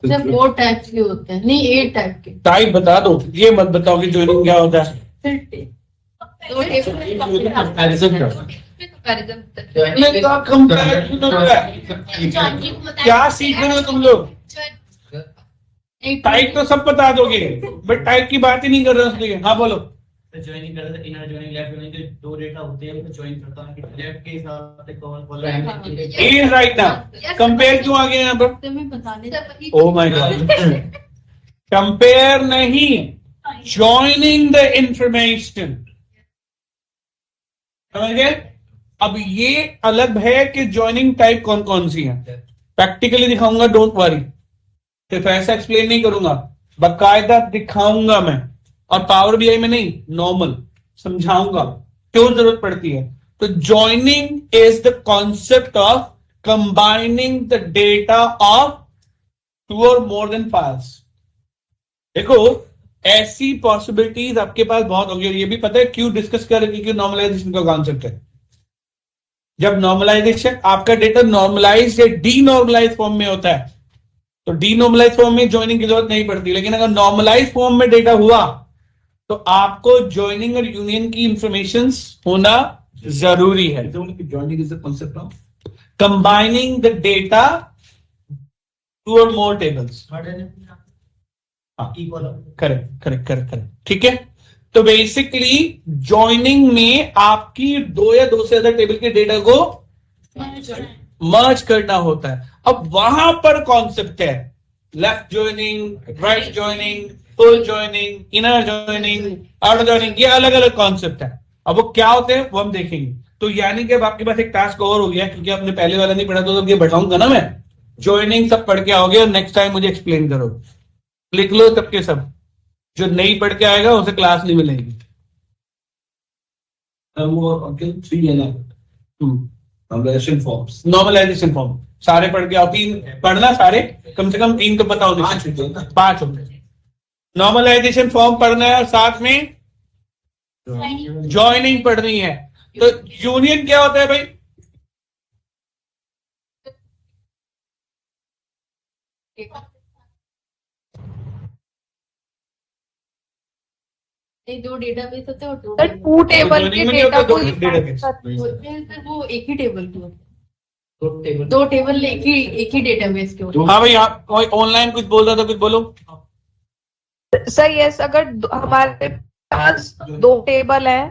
सिर्फ 4 टाइप्स के होते हैं, नहीं 8 टाइप के। टाइप बता दो, ये मत बताओ कि ज्वाइनिंग क्या होता है। दो टेबल में कंपैरिजन क्या? कंपैरिजन मैंने कहा कंपैरिजन होता है। क्या सीख रहे हो तुम लोग? टाइप तो सब बता दोगे, बट टाइप की बात ही नहीं कर रहे हो उसके। हाँ बोलो। ज्वाइनिंग करते हैं, इनर ज्वाइनिंग, लेफ्ट ज्वाइनिंग, जो 2 डेटा होते हैं उनको ज्वाइन करता है, लेफ्ट के हिसाब से कॉलम इज राइट ना। कंपेयर क्यों आ गया यहाँ पर? तुम्हें बताने ओ माय गॉड, कंपेयर नहीं, ज्वाइनिंग द इंफॉर्मेशन। समझ गए? अब ये अलग है कि ज्वाइनिंग टाइप कौन कौन सी है, प्रैक्टिकली दिखाऊंगा, डोंट वरी। सिर्फ ऐसा एक्सप्लेन नहीं करूंगा, बाकायदा दिखाऊंगा मैं, और पावर बीआई में नहीं, नॉर्मल समझाऊंगा क्यों जरूरत पड़ती है। तो joining is the concept of combining the data of 2 or more than files. देखो, ऐसी पॉसिबिलिटीज आपके पास बहुत होगी, और ये भी पता है क्यों डिस्कस कर रहे, क्योंकि नॉर्मलाइजेशन का कॉन्सेप्ट है। जब नॉर्मलाइजेशन, आपका डेटा नॉर्मलाइज या डीनॉर्मलाइज फॉर्म में होता है, तो डीनॉर्मलाइज फॉर्म में ज्वाइनिंग की जरूरत नहीं पड़ती, लेकिन अगर नॉर्मलाइज फॉर्म में डेटा हुआ तो आपको ज्वाइनिंग और यूनियन की इंफॉर्मेशन होना जरूरी है। Joining is the concept of combining the data 2 or more tables। Correct, ठीक है। तो बेसिकली ज्वाइनिंग में आपकी 2 या 2 से ज्यादा टेबल के डेटा को मर्ज करना होता है। अब वहां पर कॉन्सेप्ट है left joining, right joining, full joining, inner joining, outer joining, ये अलग अलग कॉन्सेप्ट है। अब वो क्या होते हैं वो हम देखेंगे। तो यानी कि अब आपके पास एक टास्क और हो गया, क्योंकि आपने पहले वाला नहीं पढ़ा, तो ये बैठाऊंगा ना मैं, ज्वाइनिंग सब पढ़ के आओगे और नेक्स्ट टाइम मुझे एक्सप्लेन करो। लिख लो सबके सब, जो नहीं पढ़ के आएगा उसे क्लास नहीं मिलेगी। वो अंकल 3 है ना, नॉर्मलाइजेशन फॉर्म्स। नॉर्मलाइजेशन फॉर्म सारे पढ़ के आओ, 3 पढ़ना, सारे कम से कम 3 तो पता होने 5 होते हैं। नॉर्मलाइजेशन फॉर्म पढ़ना है और साथ में ज्वाइनिंग पढ़नी है। तो यूनियन क्या होता है भाई? ये 2 डेटाबेस होते हैं और 2 सर 2 टेबल के Joining में नहीं डेटा होता, को 2 database। होते हैं सर, वो एक ही टेबल के होते हैं। तो टेबल 2 टेबल एक ही डेटाबेस के होते हैं। हाँ भाई, आप कोई ऑनलाइन कुछ बोल रहा था, कुछ बोलो। सर यस, अगर हमारे पास 2 टेबल है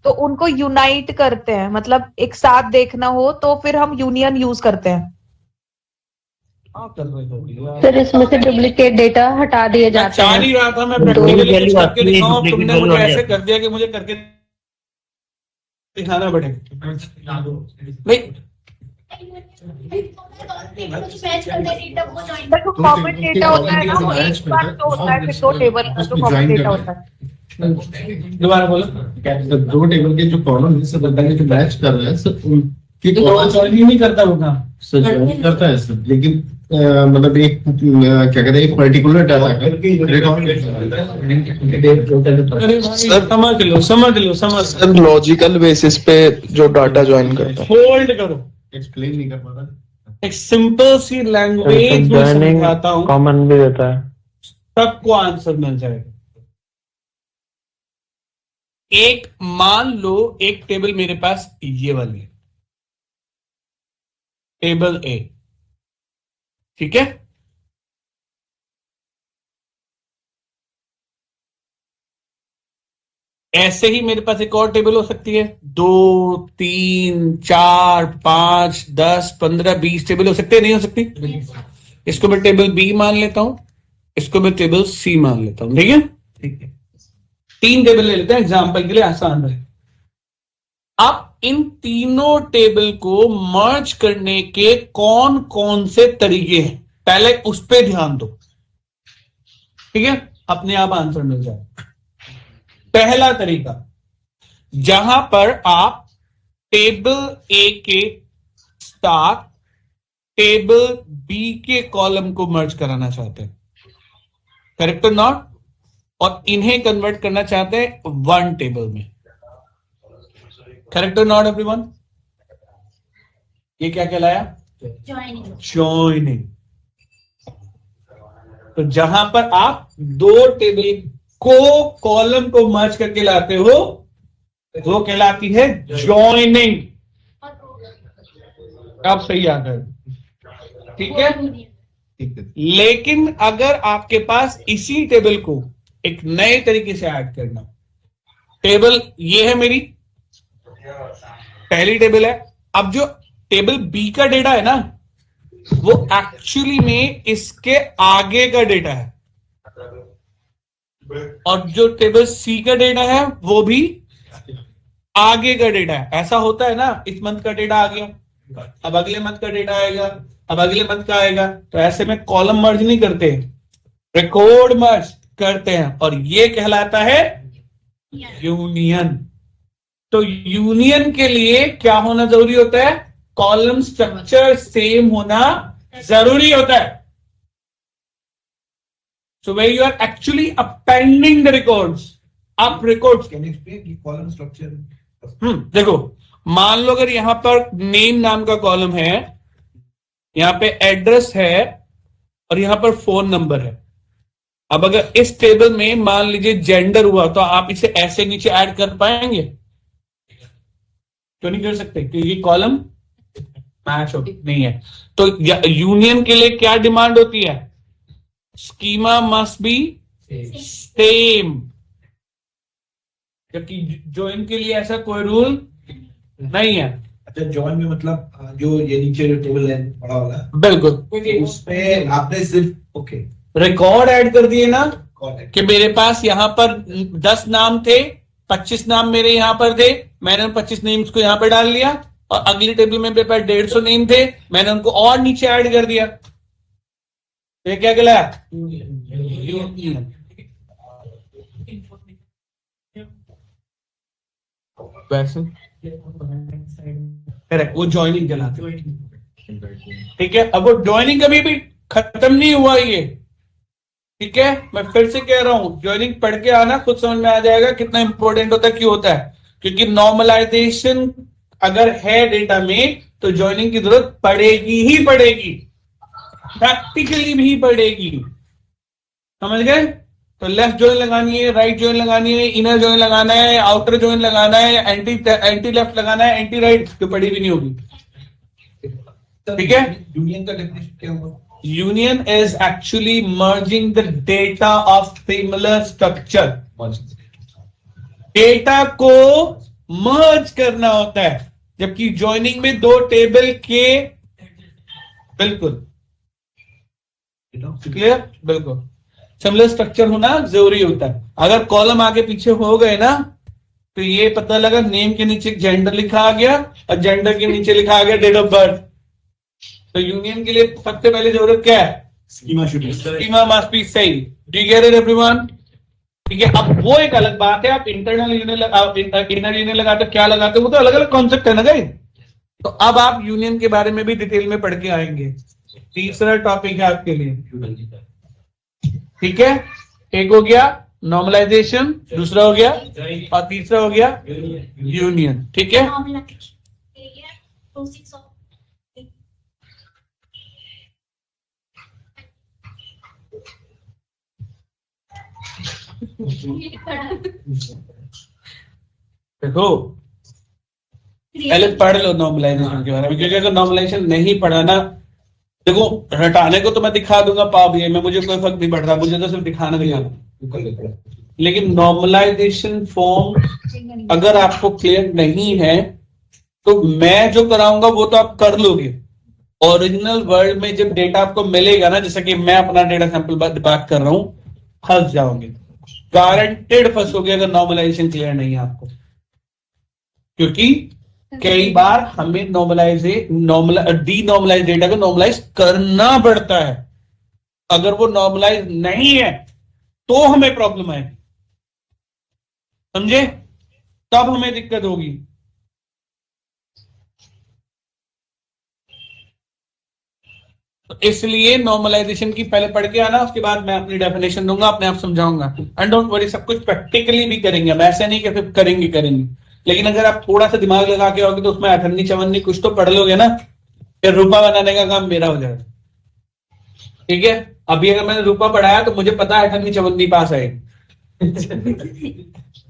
तो उनको यूनाइट करते हैं, मतलब एक साथ देखना हो तो फिर हम यूनियन यूज करते हैं। सर इसमें से डुप्लीकेट डेटा हटा दिए मैं जाते चाह हैं। नहीं रहा था, मैं तो प्रैक्टिकली value कुछ करके आती है, दिखाऊं, duplicate तुमने value मुझे आ ऐसे जाती कर दिया कि मुझे करके दिखाना पड़ेगा भाई। सर जो कॉमन डेटा होता है ना वो एक बार तो होता है, फिर 2 टेबल का जो कॉमन डेटा होता है। दोबारा बोलो। 2 टेबल के जो कॉलम है सब बताइए जो मैच कर रहे हैं सर, उनकी ज्वाइनिंग नहीं करता वो काम। सर ज्वाइन करता है सर, लेकिन मतलब एक क्या कहते हैं, एक पर्टिकुलर डाटा समझ लो। लॉजिकल बेसिस पे जो डाटा ज्वाइन करता है। होल्ड करो, एक्सप्लेन नहीं कर पाता। एक सिंपल सी लैंग्वेज में समझाता हूँ, कॉमन भी देता है। सबको आंसर मिल जाएगा। एक मान लो एक टेबल मेरे पास ये वाली है, टेबल ए, ठीक है। ऐसे ही मेरे पास एक और टेबल हो सकती है, 2 3 4 5 10 15 20 टेबल हो सकते हैं, नहीं हो सकती? इसको मैं टेबल बी मान लेता हूं, इसको मैं टेबल सी मान लेता हूं, ठीक है। 3 टेबल ले लेते हैं एग्जाम्पल के लिए, आसान रहे। अब इन तीनों टेबल को मर्ज करने के कौन कौन से तरीके हैं, पहले उस पर ध्यान दो, ठीक है, अपने आप आंसर मिल जाए। पहला तरीका, जहां पर आप टेबल ए के साथ टेबल बी के कॉलम को मर्ज कराना चाहते हैं, करेक्ट और नॉट, और इन्हें कन्वर्ट करना चाहते हैं 1 टेबल में, करेक्ट और नॉट एवरीवन? ये क्या कहलाया? ज्वाइनिंग। तो जहां पर आप 2 टेबल को कॉलम को मर्ज करके लाते हो वो कहलाती है ज्वाइनिंग। आप सही याद है, ठीक है। लेकिन अगर आपके पास इसी टेबल को एक नए तरीके से ऐड करना, टेबल ये है मेरी पहली टेबल है, अब जो टेबल बी का डेटा है ना वो एक्चुअली में इसके आगे का डेटा है, और जो टेबल सी का डेटा है वो भी आगे का डेटा है। ऐसा होता है ना, इस मंथ का डेटा आ गया, अब अगले मंथ का डेटा आएगा, अब अगले मंथ का आएगा, तो ऐसे में कॉलम मर्ज नहीं करते, रिकॉर्ड मर्ज करते हैं, और ये कहलाता है यूनियन। तो यूनियन के लिए क्या होना जरूरी होता है? कॉलम स्ट्रक्चर सेम होना जरूरी होता है। So where you are actually appending the records, आप records Can you explain the column structure? देखो, मान लो अगर यहां पर नेम नाम का कॉलम है, यहां पे एड्रेस है और यहां पर फोन नंबर है। अब अगर इस टेबल में मान लीजिए जेंडर हुआ तो आप इसे ऐसे नीचे ऐड कर पाएंगे? क्यों नहीं कर सकते? क्योंकि ये कॉलम मैच नहीं है। तो यूनियन के लिए क्या डिमांड होती है? स्कीमा मस्ट बी सेम, जबकि ज्वाइन के लिए ऐसा कोई रूल नहीं है। अच्छा, जॉइन में मतलब जो ये नीचे जो टेबल है बड़ा वाला, बिल्कुल, उसमें आपने सिर्फ ओके रिकॉर्ड ऐड कर दिए ना कॉल कि मेरे पास यहां पर 10 नाम थे, 25 नाम मेरे यहां पर थे, मैंने उन 25 नेम्स को यहां पर डाल लिया, और अगली टेबल में मेरे पास 150 नेम थे, मैंने उनको और नीचे ऐड कर दिया। ये क्या कहलाया? वैसे करेक्ट, वो ज्वाइनिंग कहलाते हैं। ठीक है, अब वो ज्वाइनिंग कभी भी खत्म नहीं हुआ ये। ठीक है, मैं फिर से कह रहा हूं, ज्वाइनिंग पढ़ के आना, खुद समझ में आ जाएगा कितना इंपॉर्टेंट होता है, क्यों होता है। क्योंकि नॉर्मलाइजेशन अगर है डेटा में तो ज्वाइनिंग की जरूरत पड़ेगी ही पड़ेगी, प्रैक्टिकली भी पड़ेगी। समझ गए? तो लेफ्ट ज्वाइन लगानी है, राइट ज्वाइन लगानी है, इनर ज्वाइन लगाना है, आउटर ज्वाइन लगाना है, एंटी लेफ्ट लगाना है, एंटी राइट, तो पड़ी भी नहीं होगी। ठीक है, यूनियन का डेफिनेशन क्या होगा? Union is actually merging the data of similar structure. Data को मर्ज करना होता है, जबकि ज्वाइनिंग में दो टेबल के बिल्कुल क्लियर, बिल्कुल सिमिलर स्ट्रक्चर होना जरूरी होता है। अगर कॉलम आगे पीछे हो गए ना, तो ये पता लगा नेम के नीचे जेंडर लिखा आ गया और जेंडर के नीचे लिखा आ गया डेट ऑफ बर्थ। तो यूनियन के लिए सबसे पहले जरूरत क्या है? Schema must be same. Do you get it everyone? ठीक है, अब वो एक अलग बात है, आप इंटरनल यूनियन इनर यूनियन लगाते हो, क्या लगाते हो, वो तो अलग अलग कॉन्सेप्ट है ना गाइस। तो अब आप यूनियन के बारे में भी डिटेल में पढ़ के आएंगे। तीसरा टॉपिक है आपके लिए। ठीक है, एक हो गया नॉर्मलाइजेशन, दूसरा हो गया और तीसरा हो गया यूनियन। ठीक है, देखो पहले पढ़ लो नॉर्मलाइजेशन के बारे में, क्योंकि अगर नॉर्मलाइजेशन नहीं पढ़ा ना, देखो रटाने को तो मैं दिखा दूंगा पावर में, मुझे कोई फर्क नहीं पड़ रहा, मुझे तो सिर्फ दिखाना, लेकिन नॉर्मलाइजेशन फॉर्म अगर आपको क्लियर नहीं है तो मैं जो कराऊंगा वो तो आप कर लोगे। ओरिजिनल वर्ल्ड में जब डेटा आपको मिलेगा ना, जैसे कि मैं अपना डेटा सैंपल बात कर रहा हूं, फंस जाओगे, गारंटेड फंसोगे अगर नॉर्मलाइजेशन क्लियर नहीं है आपको। क्योंकि कई बार हमें डीनॉर्मलाइज डेटा को नॉर्मलाइज करना पड़ता है। अगर वो नॉर्मलाइज नहीं है तो हमें प्रॉब्लम आएगी, समझे? तब हमें दिक्कत होगी। तो इसलिए नॉर्मलाइजेशन की पहले पढ़ के आना, उसके बाद मैं अपनी डेफिनेशन दूंगा, अपने आप समझाऊंगा। एंड डोंट वरी, सब कुछ प्रैक्टिकली भी करेंगे हम, ऐसे नहीं कि सिर्फ करेंगे। लेकिन अगर आप थोड़ा सा दिमाग लगा के आओगे तो उसमें अठन्नी चवन्नी कुछ तो पढ़ लोगे ना, फिर रूपा बनाने का काम मेरा हो जाएगा। ठीक है, अभी अगर मैंने रूपा पढ़ाया तो मुझे पता है अठन्नी चवन्नी पास आएगी।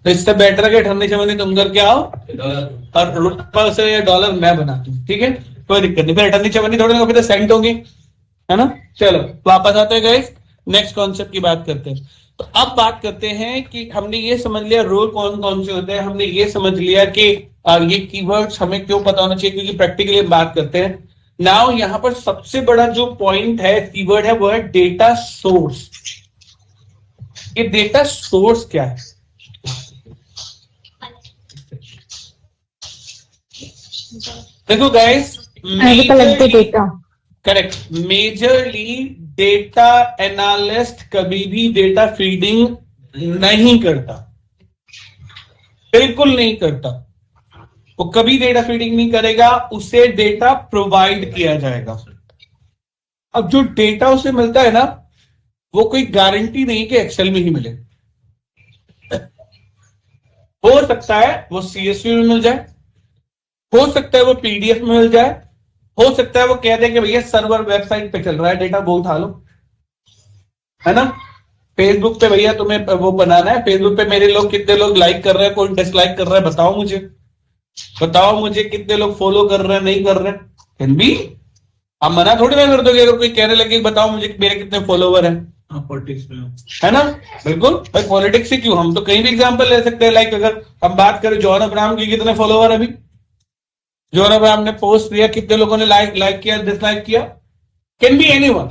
तो इससे बेटर है कि अठन्नी चवन्नी तुम करके आओ और रूपा से या डॉलर मैं बनाती हूँ। ठीक है, कोई दिक्कत नहीं, फिर अठन्नी चवन्नी थोड़े फिर सेंट होंगे, है ना। चलो वापस आते हैं गाइस, नेक्स्ट कॉन्सेप्ट की बात करते हैं। तो अब बात करते हैं कि हमने ये समझ लिया रोल कौन कौन से होते हैं, हमने ये समझ लिया कि ये कीवर्ड्स हमें क्यों पता होना चाहिए, क्योंकि प्रैक्टिकली हम बात करते हैं। नाउ यहां पर सबसे बड़ा जो पॉइंट है, कीवर्ड है, वो है डेटा सोर्स। ये डेटा सोर्स क्या है? देखो guys, data correct, majorly data analyst कभी भी डेटा फीडिंग नहीं करता, बिल्कुल नहीं करता। वो कभी डेटा फीडिंग नहीं करेगा, उसे डेटा प्रोवाइड किया जाएगा। अब जो डेटा उसे मिलता है ना, वो कोई गारंटी नहीं कि एक्सेल में ही मिले। हो सकता है वो CSV में मिल जाए, हो सकता है वो PDF में मिल जाए, हो सकता है वो कह दे कि भैया सर्वर वेबसाइट पे चल रहा है डेटा, वो उठा लो, है ना। फेसबुक पे भैया तुम्हें वो बनाना है, फेसबुक पे मेरे लोग कितने लोग लाइक कर रहे हैं, कौन डिसलाइक कर रहा है, बताओ मुझे कितने लोग फॉलो कर रहे हैं, नहीं कर रहे हैं। फिर भी आप मना थोड़ी ना कर दोगे अगर कोई कहने लगे बताओ मुझे मेरे कितने फॉलोवर हैं। पॉलिटिक्स में है ना, बिल्कुल भाई, पॉलिटिक्स से क्यों, हम तो कहीं भी एग्जांपल ले सकते हैं। लाइक अगर हम बात करें जॉन अब्राहम की, कितने फॉलोवर अभी जॉन अब्राहम ने पोस्ट किया, कितने लोगों ने लाइक किया, डिसलाइक किया, कैन बी एनीवन।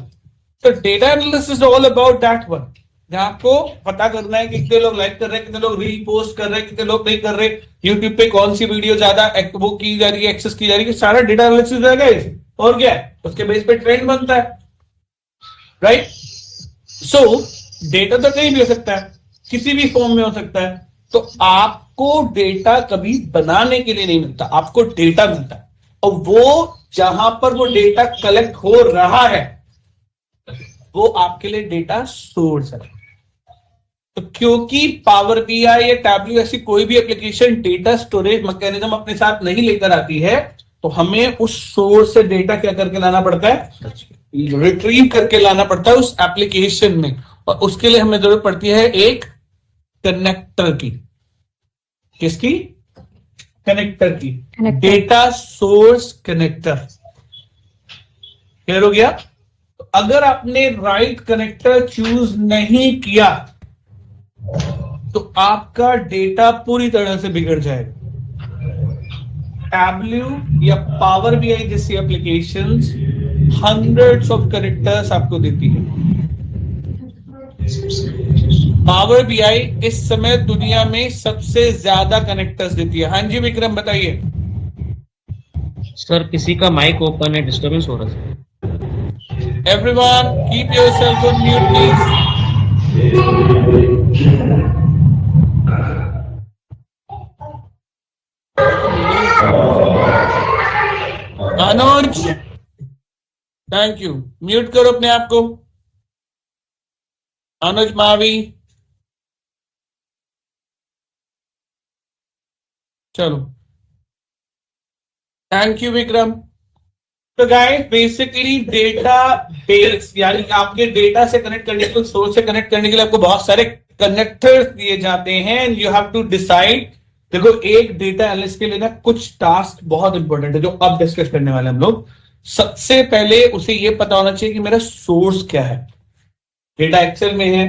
तो data analysis is all about that one, जहां आपको पता करना है कि कितने लोग लाइक कर रहे हैं, कितने लोग रीपोस्ट कर रहे हैं, कितने लोग नहीं कर रहे, यूट्यूब पे कौन सी वीडियो ज्यादा वो की जा रही है, एक्सेस की जा रही है, सारा डेटा एनालिसिस रहेगा इस। और क्या है, उसके बेस पे ट्रेंड बनता है, राइट। सो डेटा तो कहीं भी हो सकता है, किसी भी फॉर्म में हो सकता है। तो आप आपको डेटा कभी बनाने के लिए नहीं मिलता, आपको डेटा मिलता है, और वो जहां पर वो डेटा कलेक्ट हो रहा है वो आपके लिए डेटा सोर्स है। तो क्योंकि पावर बीआई या टैब्ल्यू ऐसी कोई भी एप्लीकेशन डेटा स्टोरेज मैकेनिज्म अपने साथ नहीं लेकर आती है, तो हमें उस सोर्स से डेटा क्या करके लाना पड़ता है, रिट्रीव करके लाना पड़ता है उस एप्लीकेशन में, और उसके लिए हमें जरूरत पड़ती है एक कनेक्टर की। किसकी? कनेक्टर की, डेटा सोर्स कनेक्टर। क्लियर हो गया? तो अगर आपने राइट कनेक्टर चूज नहीं किया तो आपका डेटा पूरी तरह से बिगड़ जाएगा। टैब्ल्यू या पावर बीआई जैसी एप्लीकेशंस हंड्रेड्स ऑफ कनेक्टर्स आपको देती है। पावर बीआई इस समय दुनिया में सबसे ज्यादा कनेक्टर्स देती है। हाँ जी विक्रम बताइए। सर किसी का माइक ओपन है, डिस्टर्बेंस हो रहा है। Everyone keep yourself on mute please. Anuj thank you, mute करो अपने आप को। अनुज मावी, चलो थैंक यू विक्रम। तो गाइस बेसिकली डेटा बेस यानी आपके डेटा से कनेक्ट करने के लिए, सोर्स से कनेक्ट करने के लिए आपको बहुत सारे कनेक्टर्स दिए जाते हैं and you have to decide. देखो एक डेटा एनालिस्ट के लिए ना कुछ टास्क बहुत इंपॉर्टेंट है जो अब डिस्कस करने वाले हम लोग। सबसे पहले उसे ये पता होना चाहिए कि मेरा सोर्स क्या है। डेटा एक्सेल में है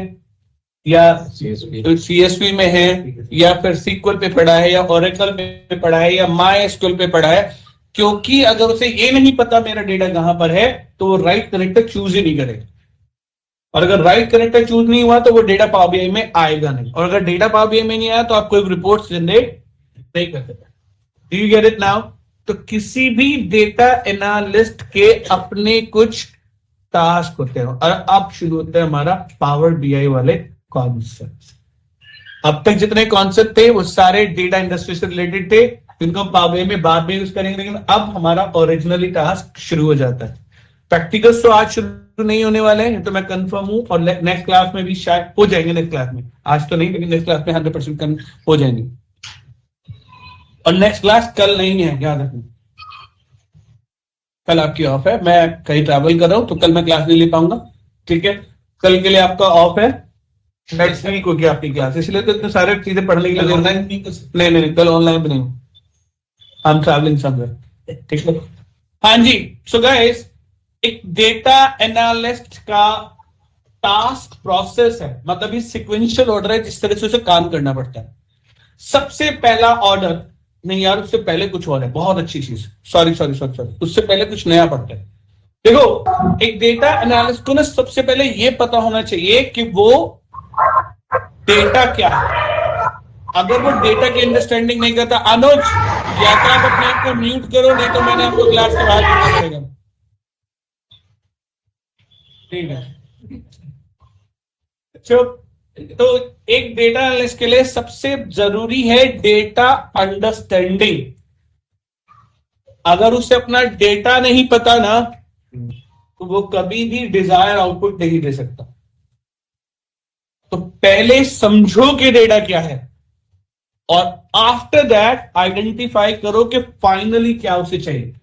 या सीएसवी में है या फिर सीक्वल पे पड़ा है या ओरेकल पे पड़ा है या मायएसक्यूएल पे पड़ा है, क्योंकि अगर उसे ये नहीं पता मेरा डेटा कहां पर है तो वो राइट कनेक्टर चूज ही नहीं करेगा, और अगर राइट कनेक्टर चूज नहीं हुआ तो वो डेटा पावर बीआई में आएगा नहीं, और अगर डेटा पावर बीआई में नहीं आया तो आप कोई रिपोर्ट जनरेट नहीं कर सकते। Do you get it now? तो किसी भी डेटा एनालिस्ट के अपने कुछ टास्क होते हैं, और अब शुरू होता है हमारा पावर बीआई वाले कॉन्सेप्ट। अब तक जितने कॉन्सेप्ट थे वो सारे डेटा इंडस्ट्री से रिलेटेड थे, जिनको हम पावर बीआई में बाद में यूज करेंगे, लेकिन अब हमारा ओरिजिनली टास्क शुरू हो जाता है। प्रैक्टिकल्स तो आज शुरू नहीं होने वाले हैं, तो मैं कंफर्म हूं, और नेक्स्ट क्लास में भी शायद हो जाएंगे। नेक्स्ट क्लास में, आज तो नहीं, लेकिन नेक्स्ट क्लास में 100% हो जाएंगे। और नेक्स्ट क्लास कल नहीं है, याद रखना, कल आपकी ऑफ है। मैं कहीं ट्रैवल कर रहा हूं तो कल मैं क्लास नहीं ले पाऊंगा, ठीक है? कल के लिए आपका ऑफ है, नेक्स्ट वीक होगी आपकी क्लास, इसलिए तो इतने सारे चीजें पढ़ने के लिए ऑनलाइन नहीं, कल ऑनलाइन भी नहीं, आई एम ट्रैवलिंग समवेयर, ठीक है? हाँ जी। सो गाइस, एक डेटा एनालिस्ट का टास्क प्रोसेस है, मतलब ये सिक्वेंशियल ऑर्डर है जिस तरह से उसे काम करना पड़ता है। सबसे पहला ऑर्डर नहीं यार, उससे पहले कुछ और है, बहुत अच्छी चीज, सॉरी, उससे पहले कुछ नया पड़ता है। देखो एक डेटा एनालिस्ट को ना सबसे पहले ये पता होना चाहिए कि वो डेटा क्या है। अगर वो डेटा की अंडरस्टैंडिंग नहीं करता, अनुज या तो आप अपने आप को म्यूट करो, नहीं तो मैंने आपको क्लास के बाहर करना पड़ेगा, ठीक है? चुप। तो एक डेटा एनालिस्ट के लिए सबसे जरूरी है डेटा अंडरस्टैंडिंग। अगर उसे अपना डेटा नहीं पता ना तो वो कभी भी डिजायर आउटपुट नहीं दे सकता। तो पहले समझो कि डेटा क्या है, और आफ्टर दैट आइडेंटिफाई करो कि फाइनली क्या उसे चाहिए।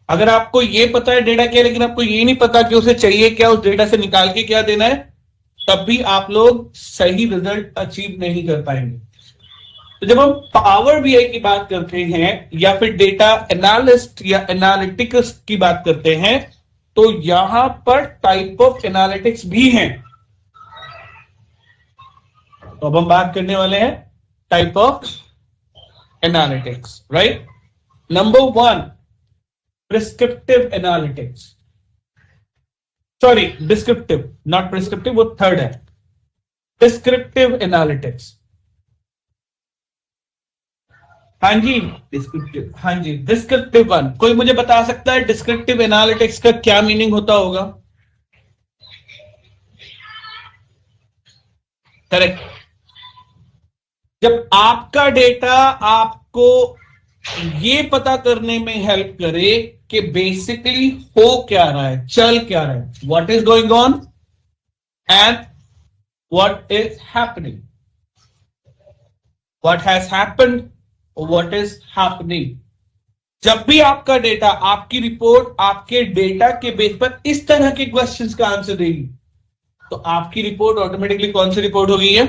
अगर आपको ये पता है डेटा क्या, लेकिन आपको ये नहीं पता कि उसे चाहिए क्या, उस डेटा से निकाल के क्या देना है, तब भी आप लोग सही रिजल्ट अचीव नहीं कर पाएंगे। तो जब हम पावर बीआई की बात करते हैं या फिर डेटा एनालिस्ट या एनालिटिक्स की बात करते हैं, तो यहां पर टाइप ऑफ एनालिटिक्स भी हैं। तो अब हम बात करने वाले हैं type of analytics, right? Number 1, prescriptive analytics, sorry descriptive, not prescriptive, वो थर्ड है। डिस्क्रिप्टिव एनालिटिक्स, हाँ जी डिस्क्रिप्टिव, हाँ जी डिस्क्रिप्टिव वन। कोई मुझे बता सकता है डिस्क्रिप्टिव एनालिटिक्स का क्या मीनिंग होता होगा? करेक्ट, जब आपका डेटा आपको ये पता करने में हेल्प करे कि बेसिकली हो क्या रहा है, चल क्या रहा है, what is going on and what is happening, what has happened, what is happening. जब भी आपका डेटा, आपकी रिपोर्ट आपके डेटा के बेस पर इस तरह के क्वेश्चंस का आंसर देगी, तो आपकी रिपोर्ट ऑटोमेटिकली कौन सी रिपोर्ट हो गई है?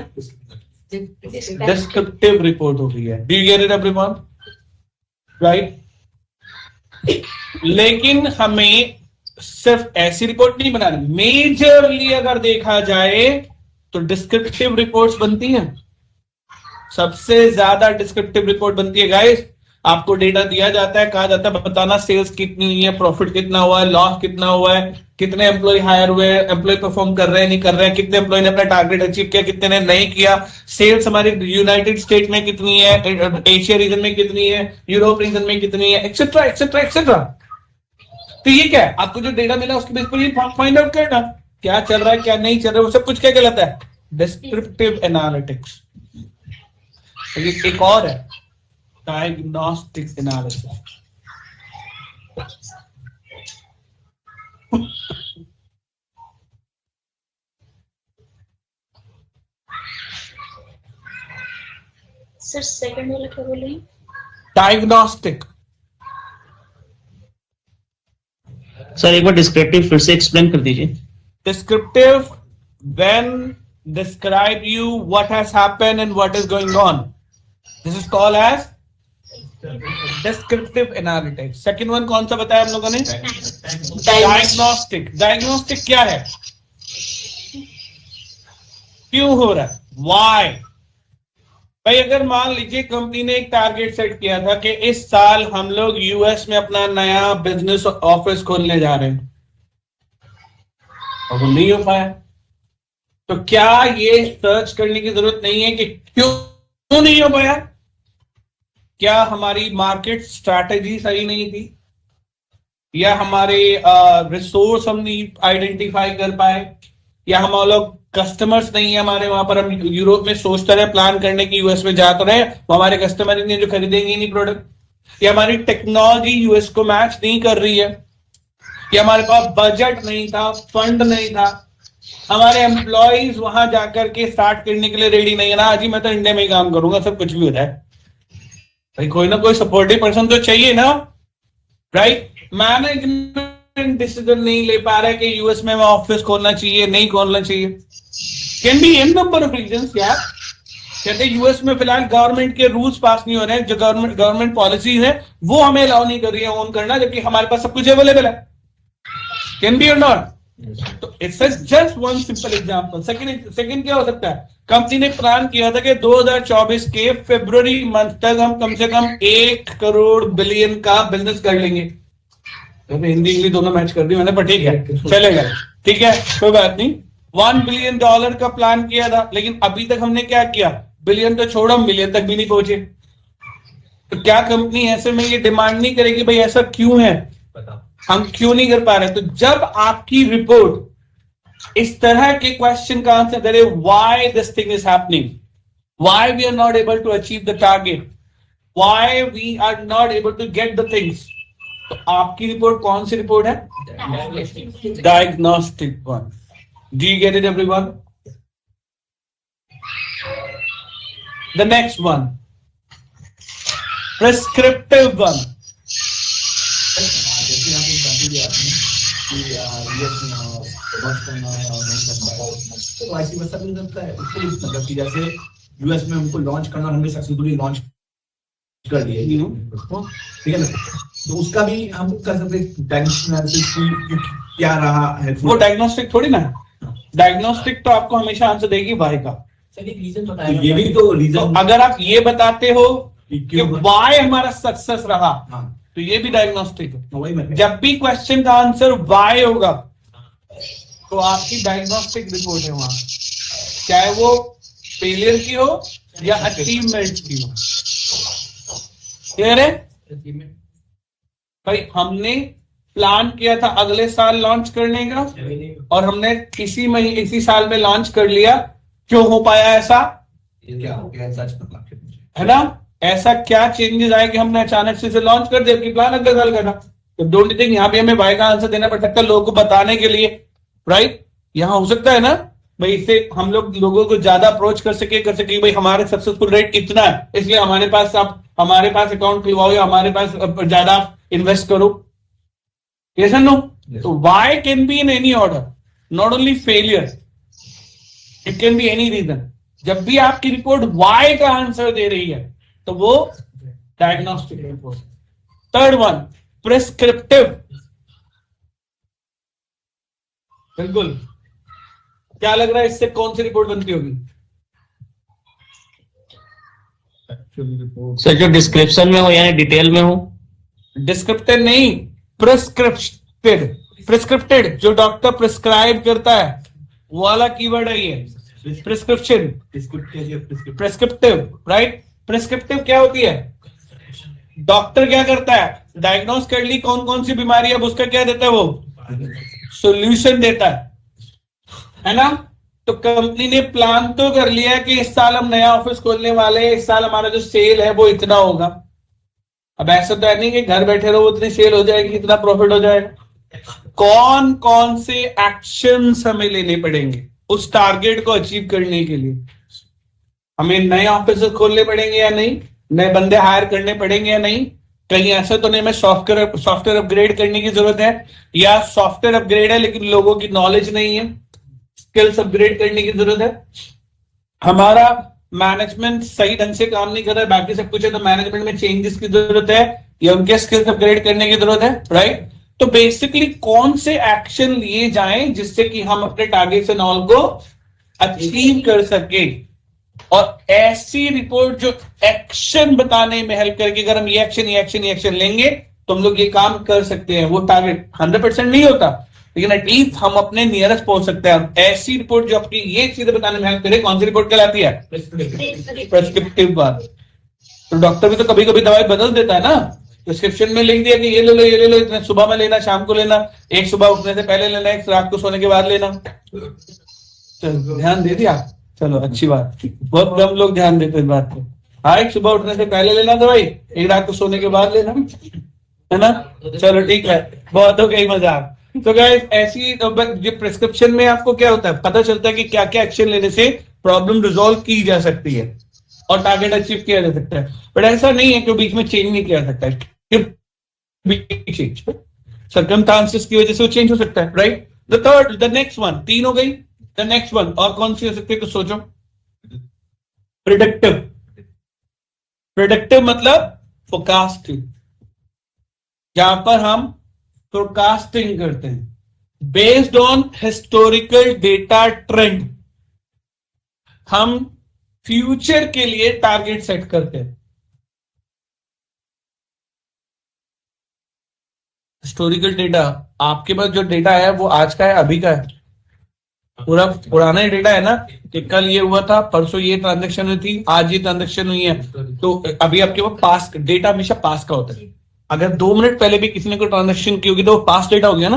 डिस्क्रिप्टिव रिपोर्ट हो गई है। Do you get it everyone? Right. लेकिन हमें सिर्फ ऐसी रिपोर्ट नहीं बनानी, मेजरली अगर देखा जाए तो डिस्क्रिप्टिव रिपोर्ट्स बनती हैं, सबसे ज्यादा डिस्क्रिप्टिव रिपोर्ट बनती है गाइस। आपको डेटा दिया जाता है, कहा जाता है बताना सेल्स कितनी हुई है, प्रॉफिट कितना हुआ है, लॉस कितना हुआ है, कितने एम्प्लॉय हायर हुए हैं, एम्प्लॉय परफॉर्म कर रहे हैं नहीं कर रहे हैं, कितने एम्प्लॉय ने अपना टारगेट अचीव किया, कितने ने नहीं किया, सेल्स हमारी यूनाइटेड स्टेट में कितनी है, एशिया रीजन में कितनी है, यूरोप रीजन में कितनी है, एक्सेट्रा एक्सेट्रा एक्सेट्रा। तो ये क्या है, आपको जो डेटा मिला उसके बेस पर ये फाइंड आउट करना क्या चल रहा है क्या नहीं चल रहा है, वो सब कुछ क्या कहलाता है? Descriptive analytics. एक और है डायग्नोस्टिक एनालिसिस। सर सेकंड वाला क्या बोल रहे हैं? डायग्नोस्टिक। सर एक बार डिस्क्रिप्टिव फिर से एक्सप्लेन कर दीजिए। Descriptive when describe you what has happened and what is going on. This is called as descriptive analytics. Second one कौन सा बताया हम लोगों ने? Diagnostic. Diagnostic क्या है? क्यों हो रहा है? Why? भाई अगर मान लीजिए कंपनी ने एक टारगेट सेट किया था कि इस साल हम लोग यूएस में अपना नया बिजनेस ऑफिस खोलने जा रहे हैं और वो नहीं हो पाया, तो क्या ये सर्च करने की जरूरत नहीं है कि क्यों नहीं हो पाया? क्या हमारी मार्केट स्ट्रैटेजी सही नहीं थी, या हमारे रिसोर्स हम नहीं आइडेंटिफाई कर पाए, या हम लोग कस्टमर्स नहीं है हमारे वहां पर, हम यूरोप में सोचते रहे प्लान करने की यूएस में जा तो रहे, वो हमारे कस्टमर नहीं जो खरीदेंगे नहीं प्रोडक्ट, या हमारी टेक्नोलॉजी यूएस को मैच नहीं कर रही है, या हमारे पास बजट नहीं था, फंड नहीं था, हमारे एम्प्लॉइज वहां जाकर के स्टार्ट करने के लिए रेडी नहीं है ना, जी मैं तो इंडिया में ही काम करूंगा, सब कुछ भी हो जाए। भाई कोई ना कोई सपोर्टिव पर्सन तो चाहिए ना, राइट। मैनेजमेंट डिसीजन नहीं ले पा रहा है कि यूएस में ऑफिस खोलना चाहिए नहीं खोलना चाहिए, can be n number of reasons यार। कहते हैं यूएस में फिलहाल गवर्नमेंट के रूल्स पास नहीं हो रहे हैं, जो गवर्नमेंट पॉलिसीज है वो हमें अलाउ नहीं कर रही है ओन करना, जबकि हमारे पास सब कुछ अवेलेबल है। कैन बी और नॉट? तो it's just one simple example. Second क्या हो सकता है? कंपनी ने प्लान किया था कि 2024 के फरवरी मंथ तक हम कम से कम 1 करोड़ बिलियन का बिजनेस कर लेंगे। हिंदी इंग्लिश दोनों मैच कर दी मैंने, पर ठीक है चलेगा, ठीक है कोई बात नहीं। $1 बिलियन का प्लान किया था, लेकिन अभी तक हमने क्या किया? बिलियन तो छोड़ो, मिलियन तक भी नहीं पहुंचे। तो क्या कंपनी ऐसे में ये डिमांड नहीं करेगी भाई ऐसा क्यों है, हम क्यों नहीं कर पा रहे? तो जब आपकी रिपोर्ट इस तरह के क्वेश्चन का आंसर दे, why this thing is happening, why we are not able to achieve the target, why we are not able to get the things, तो आपकी रिपोर्ट कौन सी रिपोर्ट है? Diagnostic one. Do you get it everyone? The next one, prescriptive one. जैसे यहाँ पे country भी आती है कि यूएस में लॉन्च करना है और नहीं करना है, तो ऐसी वैसा भी लगता है उसको, मतलब कि जैसे यूएस में उनको लॉन्च करना, हमने सक्सेसफुली लॉन्च कर दिया, ठीक है ना, तो उसका भी हम कर सकते डायग्नोस्टिक क्या रहा है। वो डायग्नोस्टिक थोड़ी ना, डायग्नोस्टिक तो आपको हमेशा आंसर देगी वाई का। रीजन बताया, ये भी तो रीजन, अगर आप ये बताते हो कि वाई हमारा सक्सेस रहा, तो ये भी डायग्नोस्टिक है। जब भी क्वेश्चन का आंसर वाई होगा तो आपकी डायग्नोस्टिक रिपोर्ट है वहां, चाहे वो फेलियर की हो या अचीवमेंट की हो। क्लियर है भाई? हमने प्लान किया था अगले साल लॉन्च करने का, और हमने इसी साल में लॉन्च कर लिया। क्यों हो पाया ऐसा? क्या हो गया सच बता है ना? ऐसा क्या चेंजेस आए कि हमने अचानक से लॉन्च कर दिया कि प्लान अगले साल का था? तो डोंट थिंक यहाँ पे हमें वाई का आंसर देना पड़ सकता है लोगों को बताने के लिए, राइट? यहाँ हो सकता है ना भाई, इससे हम लोग लोगों को ज्यादा अप्रोच कर सके भाई हमारे सक्सेसफुल रेट इतना है, इसलिए हमारे पास आप हमारे पास अकाउंट खुलवाओ या हमारे पास ज्यादा इन्वेस्ट करो। Yes and no? तो why can be in any order, not only failure, it can be any reason. जब भी आपकी रिपोर्ट वाई का आंसर दे रही है तो वो diagnostic report. Third one, prescriptive. बिल्कुल, क्या लग रहा है इससे कौन सी रिपोर्ट बनती होगी? सर जो डिस्क्रिप्शन में हो यानी डिटेल में हो। डिस्क्रिप्टिव नहीं, प्रिस्क्रिप्टेड। प्रिस्क्रिप्टेड जो डॉक्टर प्रिस्क्राइब करता है वो वाला कीवर्ड है ये, प्रिस्क्रिप्शन। Prescriptive, right? प्रिस्क्रिप्टिव क्या होती है? डॉक्टर क्या करता है? डायग्नोस कर ली कौन कौन सी बीमारी है, अब उसका क्या देता है? वो सॉल्यूशन देता है ना? तो कंपनी ने प्लान तो कर लिया है कि इस साल हम नया ऑफिस खोलने वाले हैं, इस साल हमारा जो सेल है वो इतना होगा। अब ऐसा तो है नहीं कि घर बैठे रहो उतनी सेल हो जाएगी, इतना प्रॉफिट हो जाएगा। कौन कौन से एक्शंस हमें लेने पड़ेंगे उस टारगेट को अचीव करने के लिए? हमें नए ऑफिस खोलने पड़ेंगे या नहीं? नए बंदे हायर करने पड़ेंगे या नहीं? कहीं ऐसा तो नहीं हमें सॉफ्टवेयर अपग्रेड करने की जरूरत है, या सॉफ्टवेयर अपग्रेड है लेकिन लोगों की नॉलेज नहीं है, स्किल्स अपग्रेड करने की जरूरत है। हमारा मैनेजमेंट सही ढंग से काम नहीं कर रहा है, बाकी सब कुछ है, तो मैनेजमेंट में चेंजेस की जरूरत है या उनके स्किल्स अपग्रेड करने की जरूरत है, राइट? तो बेसिकली कौन से एक्शन लिए जाएं जिससे कि हम अपने टारगेट्स एंड ऑल को अचीव कर सके, और ऐसी रिपोर्ट जो एक्शन बताने में हेल्प करके अगर हम ये एक्शन लेंगे तो हम लोग ये काम कर सकते हैं। वो टारगेट 100% नहीं होता लेकिन एटलीस्ट हम अपने नियरेस्ट पहुंच सकते हैं। ऐसी रिपोर्ट जो अपनी ये चीजें बताने में हेल्प करे, कौन सी रिपोर्ट कहलाती है? प्रिस्क्रिप्टिव बात। तो डॉक्टर भी तो कभी कभी दवाई बदल देता है ना, प्रिस्क्रिप्शन में लिख दिया कि ये ले लो, इतना सुबह में लेना, शाम को लेना, एक सुबह उठने से पहले लेना, एक रात को सोने के बाद लेना। ध्यान दे दिया, चलो अच्छी बात, बहुत कम लोग ध्यान देते इस बात को। हाँ, एक सुबह उठने से पहले लेना दवाई, एक रात को सोने के बाद लेना, है ना? चलो ठीक है, बहुत हो गई मजाक। तो गाइस ऐसी ये प्रिस्क्रिप्शन में आपको क्या होता है, पता चलता है कि क्या क्या एक्शन लेने से प्रॉब्लम रिजॉल्व की जा सकती है और टारगेट अचीव किया जा सकता है। बट ऐसा नहीं है कि बीच में चेंज नहीं किया जा सकता है, चेंज सर्कमस्टांसेस की वजह से वो चेंज हो सकता है, राइट? द नेक्स्ट वन, 3 हो गई। द नेक्स्ट वन और कौन सी हो सकती है, कुछ सोचो। प्रिडिक्टिव। प्रिडिक्टिव मतलब फोरकास्टिंग, जहां पर हम फोरकास्टिंग करते हैं based on historical data trend. हम फ्यूचर के लिए टारगेट सेट करते हैं। हिस्टोरिकल डेटा, आपके पास जो डेटा है वो आज का है, अभी का है? पूरा पुराना ही डेटा है ना, कि कल ये हुआ था, परसों ये ट्रांजेक्शन हुई थी, आज ये ट्रांजेक्शन हुई है। तो अभी आपके पास पास्ट डेटा हमेशा पास का होता है। अगर 2 मिनट पहले भी किसी ने कोई ट्रांजेक्शन की होगी तो वो पास्ट डेटा हो गया ना।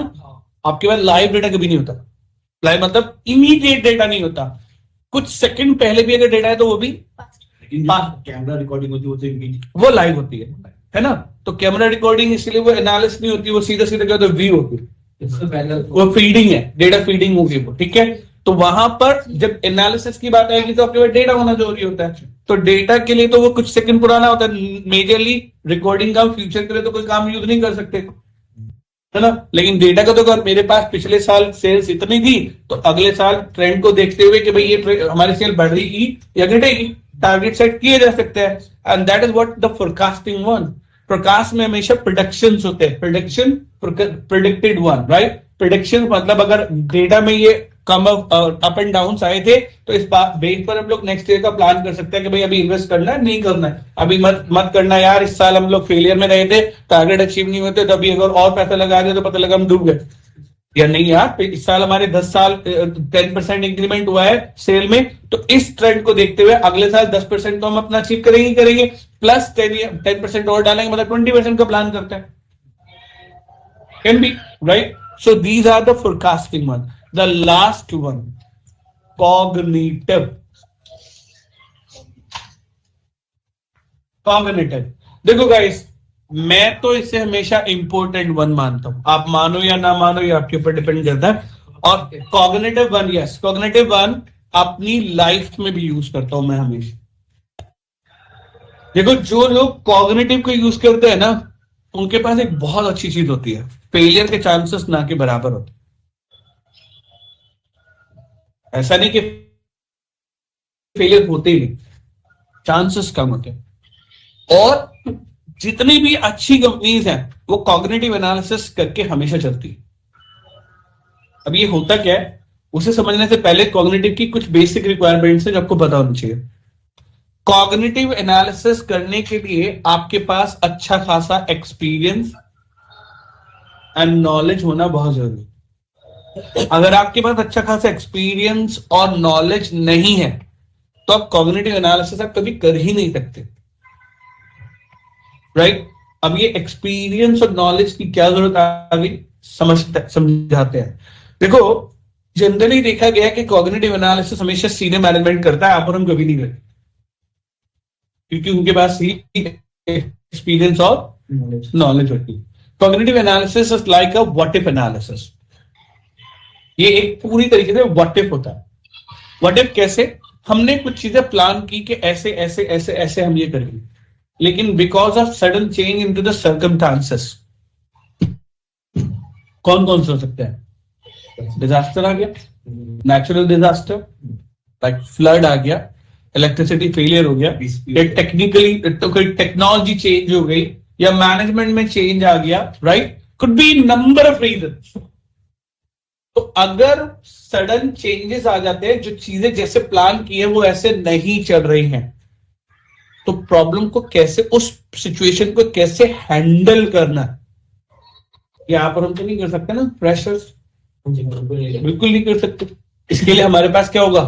आपके पास लाइव डेटा कभी नहीं होता। लाइव मतलब इमीडिएट डेटा नहीं होता, कुछ सेकंड पहले भी अगर डेटा है तो वो भी कैमरा रिकॉर्डिंग होती है वो लाइव होती है ना? तो कैमरा रिकॉर्डिंग इसलिए वो एनालिसिस नहीं होती, वो सीधा क्या होता है, व्यू होती है, वो फीडिंग है, डेटा फीडिंग होगी वो, ठीक है? तो वहां पर जब एनालिसिस की बात आएगी तो आपके पास डेटा होना जरूरी होता है। तो डेटा के लिए तो वो कुछ सेकंड पुराना होता है, मेजरली रिकॉर्डिंग का। फ्यूचर के लिए तो कोई काम यूज नहीं कर सकते, है ना? लेकिन डेटा का तो अगर मेरे पास पिछले साल सेल्स इतनी थी तो अगले साल ट्रेंड को देखते हुए कि भाई ये हमारी सेल बढ़ रही की या घटेगी, टारगेट सेट किए जा सकते हैं। And that is what the forecasting one. Forecast में हमेशा प्रेडिक्शंस होते हैं, prediction, predicted one, right? Prediction मतलब अगर डेटा में ये कम अप एंड डाउन आए थे तो इस बेस पर हम लोग नेक्स्ट ईयर का प्लान कर सकते हैं कि भाई अभी इन्वेस्ट करना है, नहीं करना है, अभी मत करना यार, इस साल हम लोग फेलियर में रहे थे, टारगेट अचीव नहीं होते, तो अभी अगर और पैसा लगा दिया तो पता लगा हम डूब गए। या नहीं यार, इस साल हमारे 10% इंक्रीमेंट हुआ है सेल में, तो इस ट्रेंड को देखते हुए अगले साल 10% तो हम अपना अचीव करेंगे, प्लस 10% और डालेंगे, मतलब 20% का प्लान करते हैं। Can be, right? So these are the forecasting one. The last one, cognitive. Cognitive. देखो गाइस, मैं तो इसे हमेशा इंपॉर्टेंट वन मानता हूं, आप मानो या ना मानो ये आपके ऊपर डिपेंड करता है। और cognitive one, yes cognitive one अपनी लाइफ में भी यूज करता हूं मैं हमेशा। देखो जो लोग कॉग्निटिव को यूज करते हैं ना, उनके पास एक बहुत अच्छी चीज होती है, फेलियर के चांसेस ना के बराबर होते। ऐसा नहीं कि फेलियर होते ही नहीं, चांसेस कम होते हैं। और जितनी भी अच्छी कंपनीज हैं वो कॉग्निटिव एनालिसिस करके हमेशा चलती है। अब ये होता क्या है, उसे समझने से पहले कॉग्निटिव की कुछ बेसिक रिक्वायरमेंट्स हैं जो आपको पता होनी चाहिए। कॉग्निटिव एनालिसिस करने के लिए आपके पास अच्छा खासा एक्सपीरियंस एंड नॉलेज होना बहुत जरूरी है। अगर आपके पास अच्छा खासा एक्सपीरियंस और नॉलेज नहीं है तो आप कॉग्निटिव एनालिसिस आप कभी कर ही नहीं सकते, राइट? अब ये एक्सपीरियंस और नॉलेज की क्या जरूरत आ गई, समझाते हैं। देखो जनरली देखा गया कि कॉग्निटिव एनालिसिस हमेशा सीनियर मैनेजमेंट करता है, आप और हम कभी नहीं करते, क्योंकि उनके पास ही एक्सपीरियंस और नॉलेज होती है। Cognitive analysis is like a what if analysis. ये एक पूरी तरीके से व्हाट इफ होता है। व्हाट इफ कैसे, हमने कुछ चीजें प्लान की कि ऐसे ऐसे ऐसे ऐसे हम ये करेंगे, लेकिन because of sudden change in to the circumstances, कौन कौन से हो सकते हैं? डिजास्टर आ गया, नेचुरल डिजास्टर लाइक फ्लड आ गया, इलेक्ट्रिसिटी फेलियर हो गया, टेक्निकली टेक्नोलॉजी चेंज हो गई, या मैनेजमेंट में चेंज आ गया, right? Could be number of reasons. तो अगर सडन चेंजेस आ जाते हैं, जो चीजें जैसे प्लान की है वो ऐसे नहीं चल रही हैं, तो प्रॉब्लम को कैसे, उस सिचुएशन को कैसे हैंडल करना, ये आप और हम तो नहीं कर सकते ना, फ्रेशर्स बिल्कुल नहीं कर सकते। इसके लिए हमारे पास क्या होगा,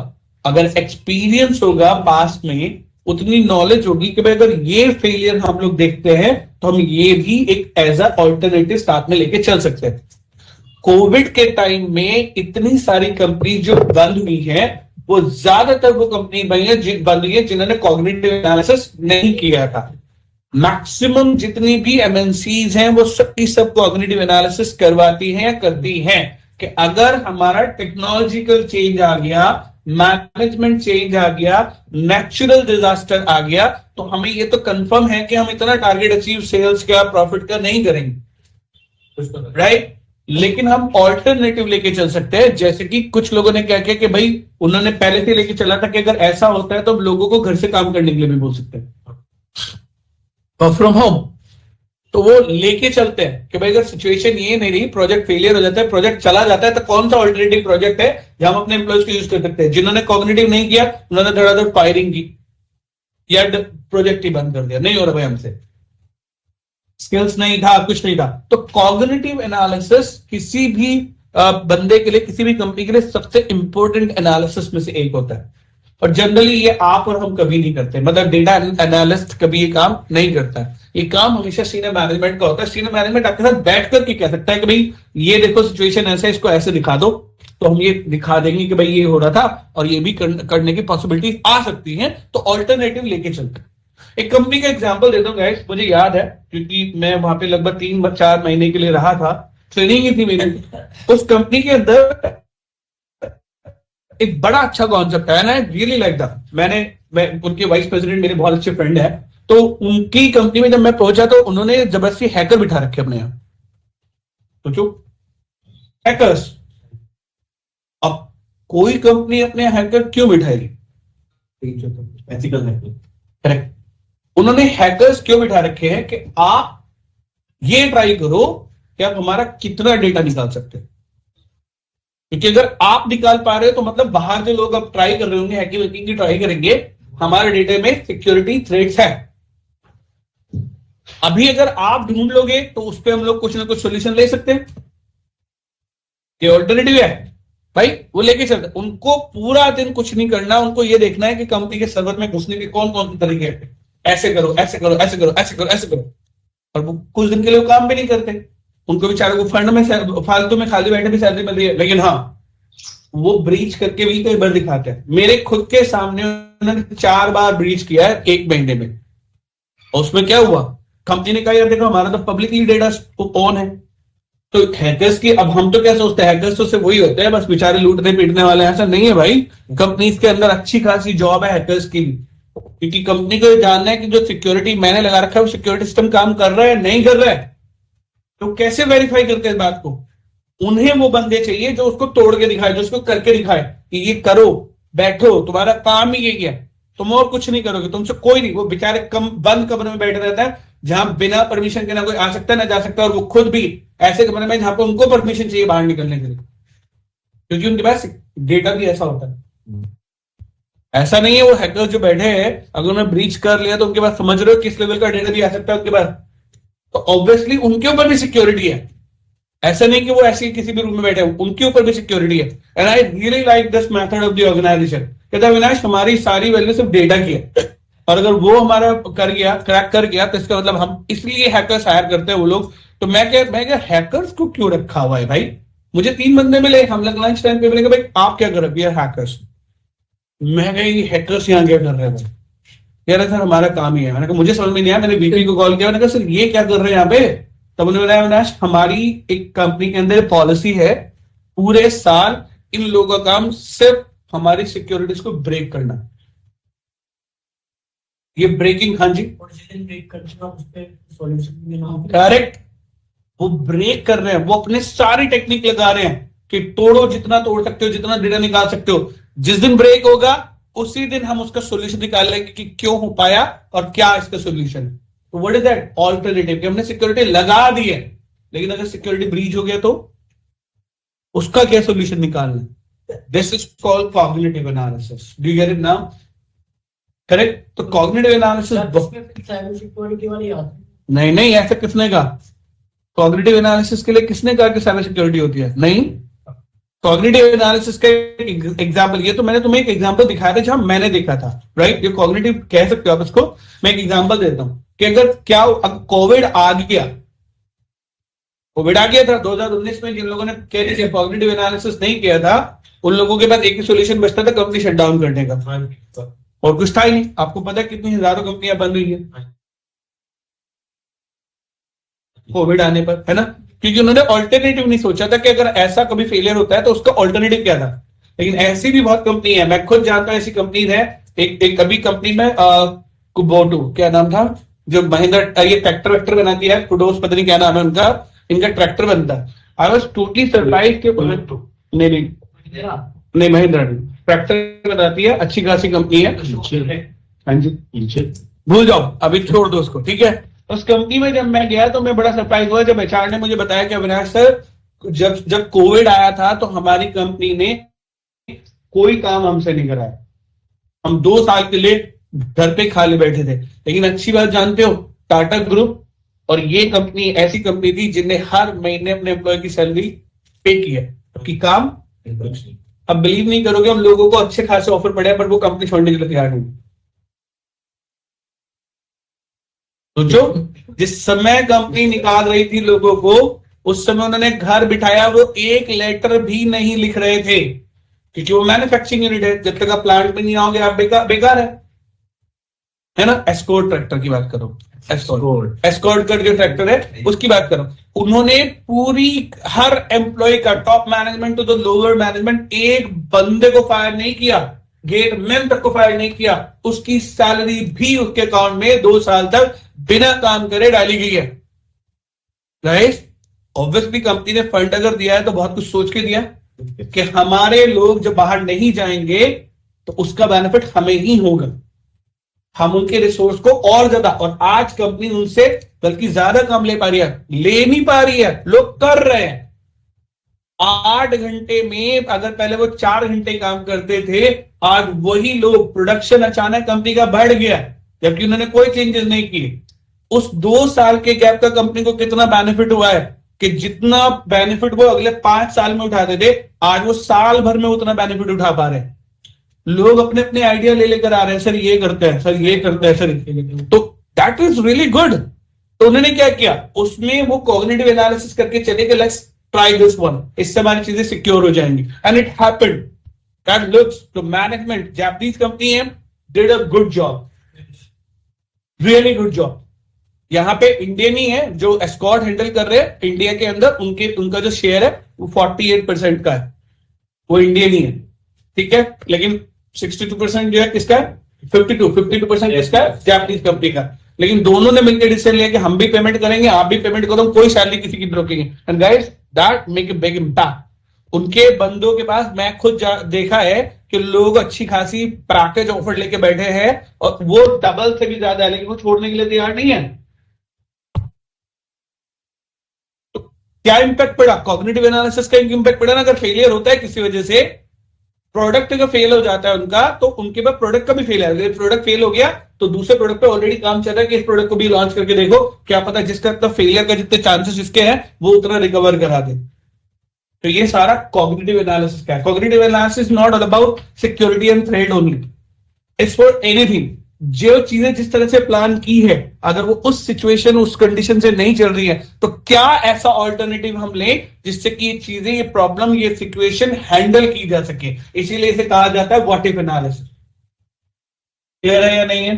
अगर एक्सपीरियंस होगा पास्ट में, उतनी नॉलेज होगी कि भाई अगर ये फेलियर हम लोग देखते हैं तो हम ये भी एक एज अ ऑल्टरनेटिव साथ में लेके चल सकते हैं। कोविड के टाइम में इतनी सारी कंपनी जो बंद हुई है, वो ज्यादातर वो कंपनी बंद हुई है जिन्होंने कॉग्निटिव एनालिसिस नहीं किया था। मैक्सिमम जितनी भी एमएनसीज हैं वो सब की सब कॉग्निटिव एनालिसिस करवाती हैं या करती हैं कि अगर हमारा टेक्नोलॉजिकल चेंज आ गया, मैनेजमेंट चेंज आ गया, नेचुरल डिजास्टर आ गया, तो हमें ये तो कंफर्म है कि हम इतना टारगेट अचीव सेल्स का, प्रॉफिट का नहीं करेंगे, राइट? लेकिन हम ऑल्टरनेटिव लेके चल सकते हैं। जैसे कि कुछ लोगों ने क्या किया कि भाई उन्होंने पहले से लेके चला था कि अगर ऐसा होता है तो लोगों को घर से काम करने के लिए भी बोल सकते हैं, वर्क फ्रॉम होम। तो वो लेके चलते हैं कि भाई अगर सिचुएशन ये नहीं रही, प्रोजेक्ट फेलियर हो जाता है, प्रोजेक्ट चला जाता है, तो कौन सा ऑल्टरनेटिव प्रोजेक्ट है जहां हम अपने एम्प्लॉयज को यूज कर सकते हैं। जिन्होंने कॉग्निटिव नहीं किया उन्होंने धड़ाधड़ फायरिंग की या प्रोजेक्ट ही बंद कर दिया, नहीं हो रहा भाई हमसे, स्किल्स नहीं था, कुछ नहीं था। तो कॉग्निटिव एनालिसिस किसी भी बंदे के लिए, किसी भी कंपनी के लिए सबसे इंपॉर्टेंट एनालिसिस में से एक होता है। और जनरली ये आप और हम कभी नहीं करते, मतलब डेटा एनालिस्ट कभी ये काम नहीं करता है। ये काम हमेशा सीनियर मैनेजमेंट का होता है। सीनियर मैनेजमेंट आपके साथ बैठ करके कह सकता है कि भाई ये देखो सिचुएशन ऐसा है, इसको ऐसे दिखा दो, तो हम ये दिखा देंगे कि भाई ये हो रहा था और ये भी करने की पॉसिबिलिटी आ सकती है, तो ऑल्टरनेटिव लेके चलते हैं। एक कंपनी का एग्जांपल देता हूं गाइस, मुझे याद है क्योंकि मैं वहां पे लगभग 3-4 महीने के लिए रहा था, ट्रेनिंग ही थी मेरी। उस कंपनी के अंदर एक बड़ा अच्छा कॉन्सेप्ट है ना, रियली लाइक दैट। मैं उनके वाइस प्रेसिडेंट मेरे बहुत अच्छे फ्रेंड है, तो उनकी कंपनी में जब मैं पहुंचा तो उन्होंने जबरदस्ती हैकर बिठा रखे अपने यहाँ। सोचो, हैकर्स। अब कोई कंपनी अपने हैकर क्यों बिठाएगी? Ethical hacker, correct. उन्होंने हैकर्स क्यों बिठा रखे हैं कि आप ये ट्राई करो कि आप हमारा कितना डेटा निकाल सकते हैं, क्योंकि अगर आप निकाल पा रहे हो तो मतलब बाहर जो लोग अब ट्राई कर रहे होंगे, हैकिंग की ट्राई करेंगे, हमारे डेटा में सिक्योरिटी थ्रेट्स है। अभी अगर आप ढूंढ लोगे तो उस पर हम लोग कुछ ना कुछ सोल्यूशन ले सकते हैं। ये ऑल्टरनेटिव है भाई, वो लेके चलते। उनको पूरा दिन कुछ नहीं करना, उनको ये देखना है कि कंपनी के सर्वर में घुसने के कौन कौन से तरीके हैं, ऐसे करो, ऐसे करो, ऐसे करो, ऐसे करो, ऐसे करो। और वो कुछ दिन के लिए काम भी नहीं करते, उनको बेचारे को फंड में फालतू में खाली बैठे भी सैलरी मिल रही है, लेकिन हाँ वो ब्रीच करके भी कई बार दिखाते हैं। मेरे खुद के सामने उन्होंने 4 बार ब्रीच किया है 1 महीने में, और उसमें क्या हुआ, कंपनी ने कहा यार देखो हमारा तो पब्लिकली डेटा ऑन है, तो हैकर्स की, अब हम तो क्या सोचते हैं हैकर्स तो सिर्फ वही होते हैं बस बेचारे लूटने पीटने वाले, ऐसा नहीं है भाई। कंपनीज के अंदर अच्छी खासी जॉब है हैकर्स की, क्योंकि कंपनी को जानना है कि जो सिक्योरिटी मैंने लगा रखा है वो सिक्योरिटी सिस्टम काम कर रहा है नहीं कर रहा है, तो कैसे वेरीफाई करते हैं इस बात को। उन्हें वो बंदे चाहिए जो उसको तोड़ के दिखाए, जो उसको करके दिखाए कि ये करो, बैठो, तुम्हारा काम ही ये है, तुम और कुछ नहीं करोगे, तुमसे कोई नहीं। वो बेचारे बंद कमरे में बैठे रहता है जहां बिना परमिशन के ना कोई आ सकता है ना जा सकता है, और वो खुद भी ऐसे कमरे में जहां पर उनको परमिशन चाहिए बाहर निकलने के लिए, क्योंकि उनके पास डेटा भी ऐसा होता है। ऐसा नहीं है वो हैकर्स जो बैठे हैं अगर उन्होंने ब्रीच कर लिया तो उनके पास, समझ रहे हो किस लेवल का डेटा भी आ सकता है उनके पास, तो ऑब्वियसली उनके ऊपर भी सिक्योरिटी है। ऐसा नहीं कि वो ऐसे किसी भी रूम में बैठे हैं, उनके ऊपर भी सिक्योरिटी है। And I really like this method of the organisation. कहता अविनाश हमारी सारी वैल्यू सिर्फ डेटा की है, और अगर वो हमारा कर गया, क्रैक कर गया, तो इसका मतलब हम इसलिए हैकर्स हायर करते हैं वो लोग। तो मैं क्या हैकर्स को क्यों रखा हुआ है भाई? मुझे 3 बंदे मिले, हम लोग लंच टाइम पे मिले, भाई आप क्या कर रहे हो? We are hackers. मैं कहा हैकर्स यहाँ क्या कर रहे हैं? कह रहे सर हमारा काम ही है। मैंने कहा मुझे समझ में नहीं आया, मैंने वीपी को कॉल किया, मैंने कहा सर ये क्या कर रहे हैं यहाँ पे? तब उन्होंने बताया अविनाश हमारी एक कंपनी के अंदर पॉलिसी है, पूरे साल इन लोगों का काम सिर्फ हमारी सिक्योरिटीज को ब्रेक करना। ये ब्रेकिंग, हाँ जी ब्रेक करना, उस पे सॉल्यूशन देना। करेक्ट, वो ब्रेक कर रहे हैं, वो अपने सारी टेक्निक लगा रहे हैं कि तोड़ो, जितना तोड़ सकते हो, जितना डेटा निकाल सकते हो। जिस दिन ब्रेक होगा उसी दिन हम उसका सोल्यूशन निकाल लेंगे कि क्यों हो पाया और क्या इसका सोल्यूशन। तो व्हाट इज दैट ऑल्टरनेटिव, कि हमने सिक्योरिटी लगा दी है, लेकिन अगर सिक्योरिटी ब्रीच हो गया तो उसका क्या सोल्यूशन निकालना। This is called cognitive analysis. Do you get it now? Correct. तो कॉग्निटिव एनालिसिस साइबर सिक्योरिटी वाली आती नहीं, नहीं ऐसा किसने कहा? कॉग्निटिव एनालिसिस के लिए किसने कहा कि साइबर सिक्योरिटी होती है? नहीं, कॉग्निटिव एनालिसिस का एग्जांपल, ये तो मैंने तुम्हें एक एग्जांपल दिखाया था जहां मैंने देखा था, राइट? ये कॉग्निटिव कह सकते हो आप इसको। मैं एक एग्जांपल देता हूं कि अगर क्या कोविड आ गया था 2019 में, जिन लोगों ने कॉग्निटिव एनालिसिस नहीं किया था उन लोगों के पास एक ही सोल्यूशन बचता था, कंपनी शट डाउन करने का, और कुछ था ही नहीं। आपको पता है कितनी हजारों कंपनियां बंद हुई है कोविड आने पर, है ना? क्योंकि उन्होंने ऑल्टरनेटिव नहीं सोचा था कि अगर ऐसा कभी फेलियर होता है तो उसका ऑल्टरनेटिव क्या था। लेकिन ऐसी भी बहुत कंपनी है, मैं खुद जानता हूं ऐसी कंपनी है। एक अभी कंपनी में कुबोटो, क्या नाम था, जो महिंद्रा ये ट्रैक्टर वैक्टर बनाती है, कुडोस पता नहीं क्या नाम है उनका, इनका ट्रैक्टर बनता है। आई वाज टोटली सरप्राइज के नहीं महिंद्रा ट्रैक्टर बनाती है, अच्छी खासी कंपनी है। हाँ जी, भूल जाओ अभी, छोड़ दो उसको, ठीक है। उस कंपनी में जब मैं गया तो मैं बड़ा सरप्राइज हुआ जब एचआर ने मुझे बताया कि अविनाश सर जब कोविड आया था तो हमारी कंपनी ने कोई काम हमसे नहीं कराया, हम 2 साल के लिए घर पे खाली बैठे थे। लेकिन अच्छी बात जानते हो, टाटा ग्रुप और ये कंपनी ऐसी कंपनी थी जिनने हर महीने अपने एम्प्लॉय की सैलरी पे की है, कि काम अब बिलीव नहीं करोगे, हम लोगों को अच्छे खासे ऑफर पड़े पर वो कंपनी छोड़ने के लिए तैयार नहीं। सोचो, जिस समय कंपनी निकाल रही थी लोगों को, उस समय उन्होंने घर बिठाया, वो एक लेटर भी नहीं लिख रहे थे, क्योंकि वो मैन्युफैक्चरिंग यूनिट है, जब तक आप प्लांट में नहीं आओगे आप बेकार है ना। एस्कॉर्ट ट्रैक्टर की बात करो, एस्कॉर्ट का जो ट्रैक्टर है उसकी बात करो। उन्होंने पूरी हर एम्प्लॉय का, top management to the lower management, एक बंदे को फायर नहीं किया, गेट मैन तक को फायर नहीं किया, उसकी सैलरी भी उसके अकाउंट में 2 साल तक बिना काम करे डाली गई है। गाइस, ऑब्वियसली कंपनी ने फंड अगर दिया है तो बहुत कुछ सोच के दिया कि हमारे लोग जब बाहर नहीं जाएंगे तो उसका बेनिफिट हमें ही होगा, हम उनके रिसोर्स को और ज्यादा, और आज कंपनी उनसे बल्कि ज्यादा काम ले पा रही है, ले नहीं पा रही है, लोग कर रहे हैं। 8 घंटे में अगर पहले वो 4 घंटे काम करते थे, आज वही लोग, प्रोडक्शन अचानक कंपनी का बढ़ गया जबकि उन्होंने कोई चेंजेस नहीं किए। उस 2 साल के गैप का कंपनी को कितना बेनिफिट हुआ है कि जितना बेनिफिट वो अगले 5 साल में उठाते थे, आज वो साल भर में उतना बेनिफिट उठा पा रहे हैं। लोग अपने अपने आइडिया ले लेकर आ रहे हैं, सर ये करते हैं, सर ये करते हैं, सर, तो दैट इज रियली गुड। तो उन्होंने क्या किया, उसमें वो कॉग्निटिव एनालिसिस करके चले गए, लेट्स ट्राई दिस वन, इससे हमारी चीजें सिक्योर हो जाएंगी। And it happened that looks the management, Japanese company है, did a good job, really good job. यहाँ पे इंडियन ही है जो एस्कॉर्ट हैंडल कर रहे हैं इंडिया के अंदर, उनका जो शेयर है वो 48% का है, वो इंडियन ही है, ठीक है। लेकिन 62% जो है किसका है, 52% किसका है, जापानीज कंपनी का। लेकिन दोनों ने मिलकर डिसीजन लिया कि हम भी पेमेंट करेंगे, आप भी पेमेंट करो, कोई सैलरी किसी की रोकेंगे। And guys that make a big impact. उनके बंदों के पास मैं खुद देखा है कि लोग अच्छी खासी पैकेज ऑफर लेके बैठे हैं और वो डबल से भी ज्यादा है, लेकिन वो छोड़ने के लिए तैयार नहीं है। तो क्या इंपैक्ट पड़ा, कॉग्निटिव एनालिसिस का इंपैक्ट पड़ा ना। अगर फेलियर होता है किसी वजह से, प्रोडक्ट का फेल हो जाता है उनका, तो उनके पास प्रोडक्ट का भी फेल है। अगर प्रोडक्ट फेल हो गया तो दूसरे प्रोडक्ट पे ऑलरेडी काम चल रहा है कि इस प्रोडक्ट को भी लॉन्च करके देखो, क्या पता जिसका फेलियर का जितने चांसेस इसके हैं वो उतना रिकवर करा दे। तो ये सारा कॉग्निटिव एनालिसिस का है। Cognitive analysis not all about security and threat only, it's for anything. जो चीजें जिस तरह से प्लान की है, अगर वो उस सिचुएशन उस कंडीशन से नहीं चल रही है, तो क्या ऐसा ऑल्टरनेटिव हम लें जिससे कि ये चीजें, ये प्रॉब्लम, ये सिचुएशन हैंडल की जा सके। इसीलिए इसे कहा जाता है व्हाट इफ एनालिसिस। क्लियर है या नहीं है?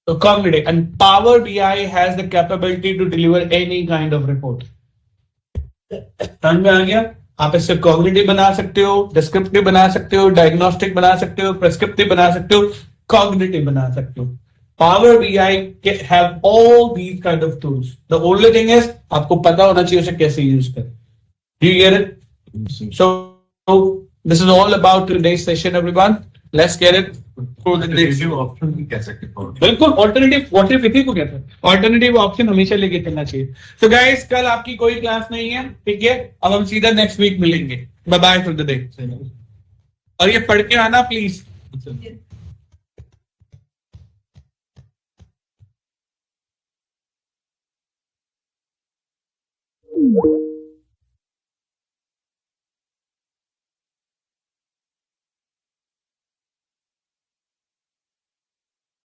तो cognitive and power BI has the capability to deliver any kind of report. समझ में आ गया? आप इससे कॉग्निटिव बना सकते हो, डिस्क्रिप्टिव बना सकते हो, डायग्नोस्टिक बना सकते हो, प्रेस्क्रिप्टिव बना सकते हो, कॉग्निटिव बना सकते हो। Power BI have all these kind of tools. The only thing is आपको पता होना चाहिए उसे कैसे यूज करें। Do you get it? So this is all about today's session everyone. Let's get it through the creative option भी कह सकते हैं। बिल्कुल ऑल्टरनेटिव, व्हाट इफ इसी को कहते हैं। ऑल्टरनेटिव ऑप्शन हमेशा लेके चलना चाहिए। सो गाइस कल आपकी कोई क्लास नहीं है, ठीक है। अब हम सीधा नेक्स्ट वीक मिलेंगे। Bye bye for the day. और ये पढ़ के आना प्लीज।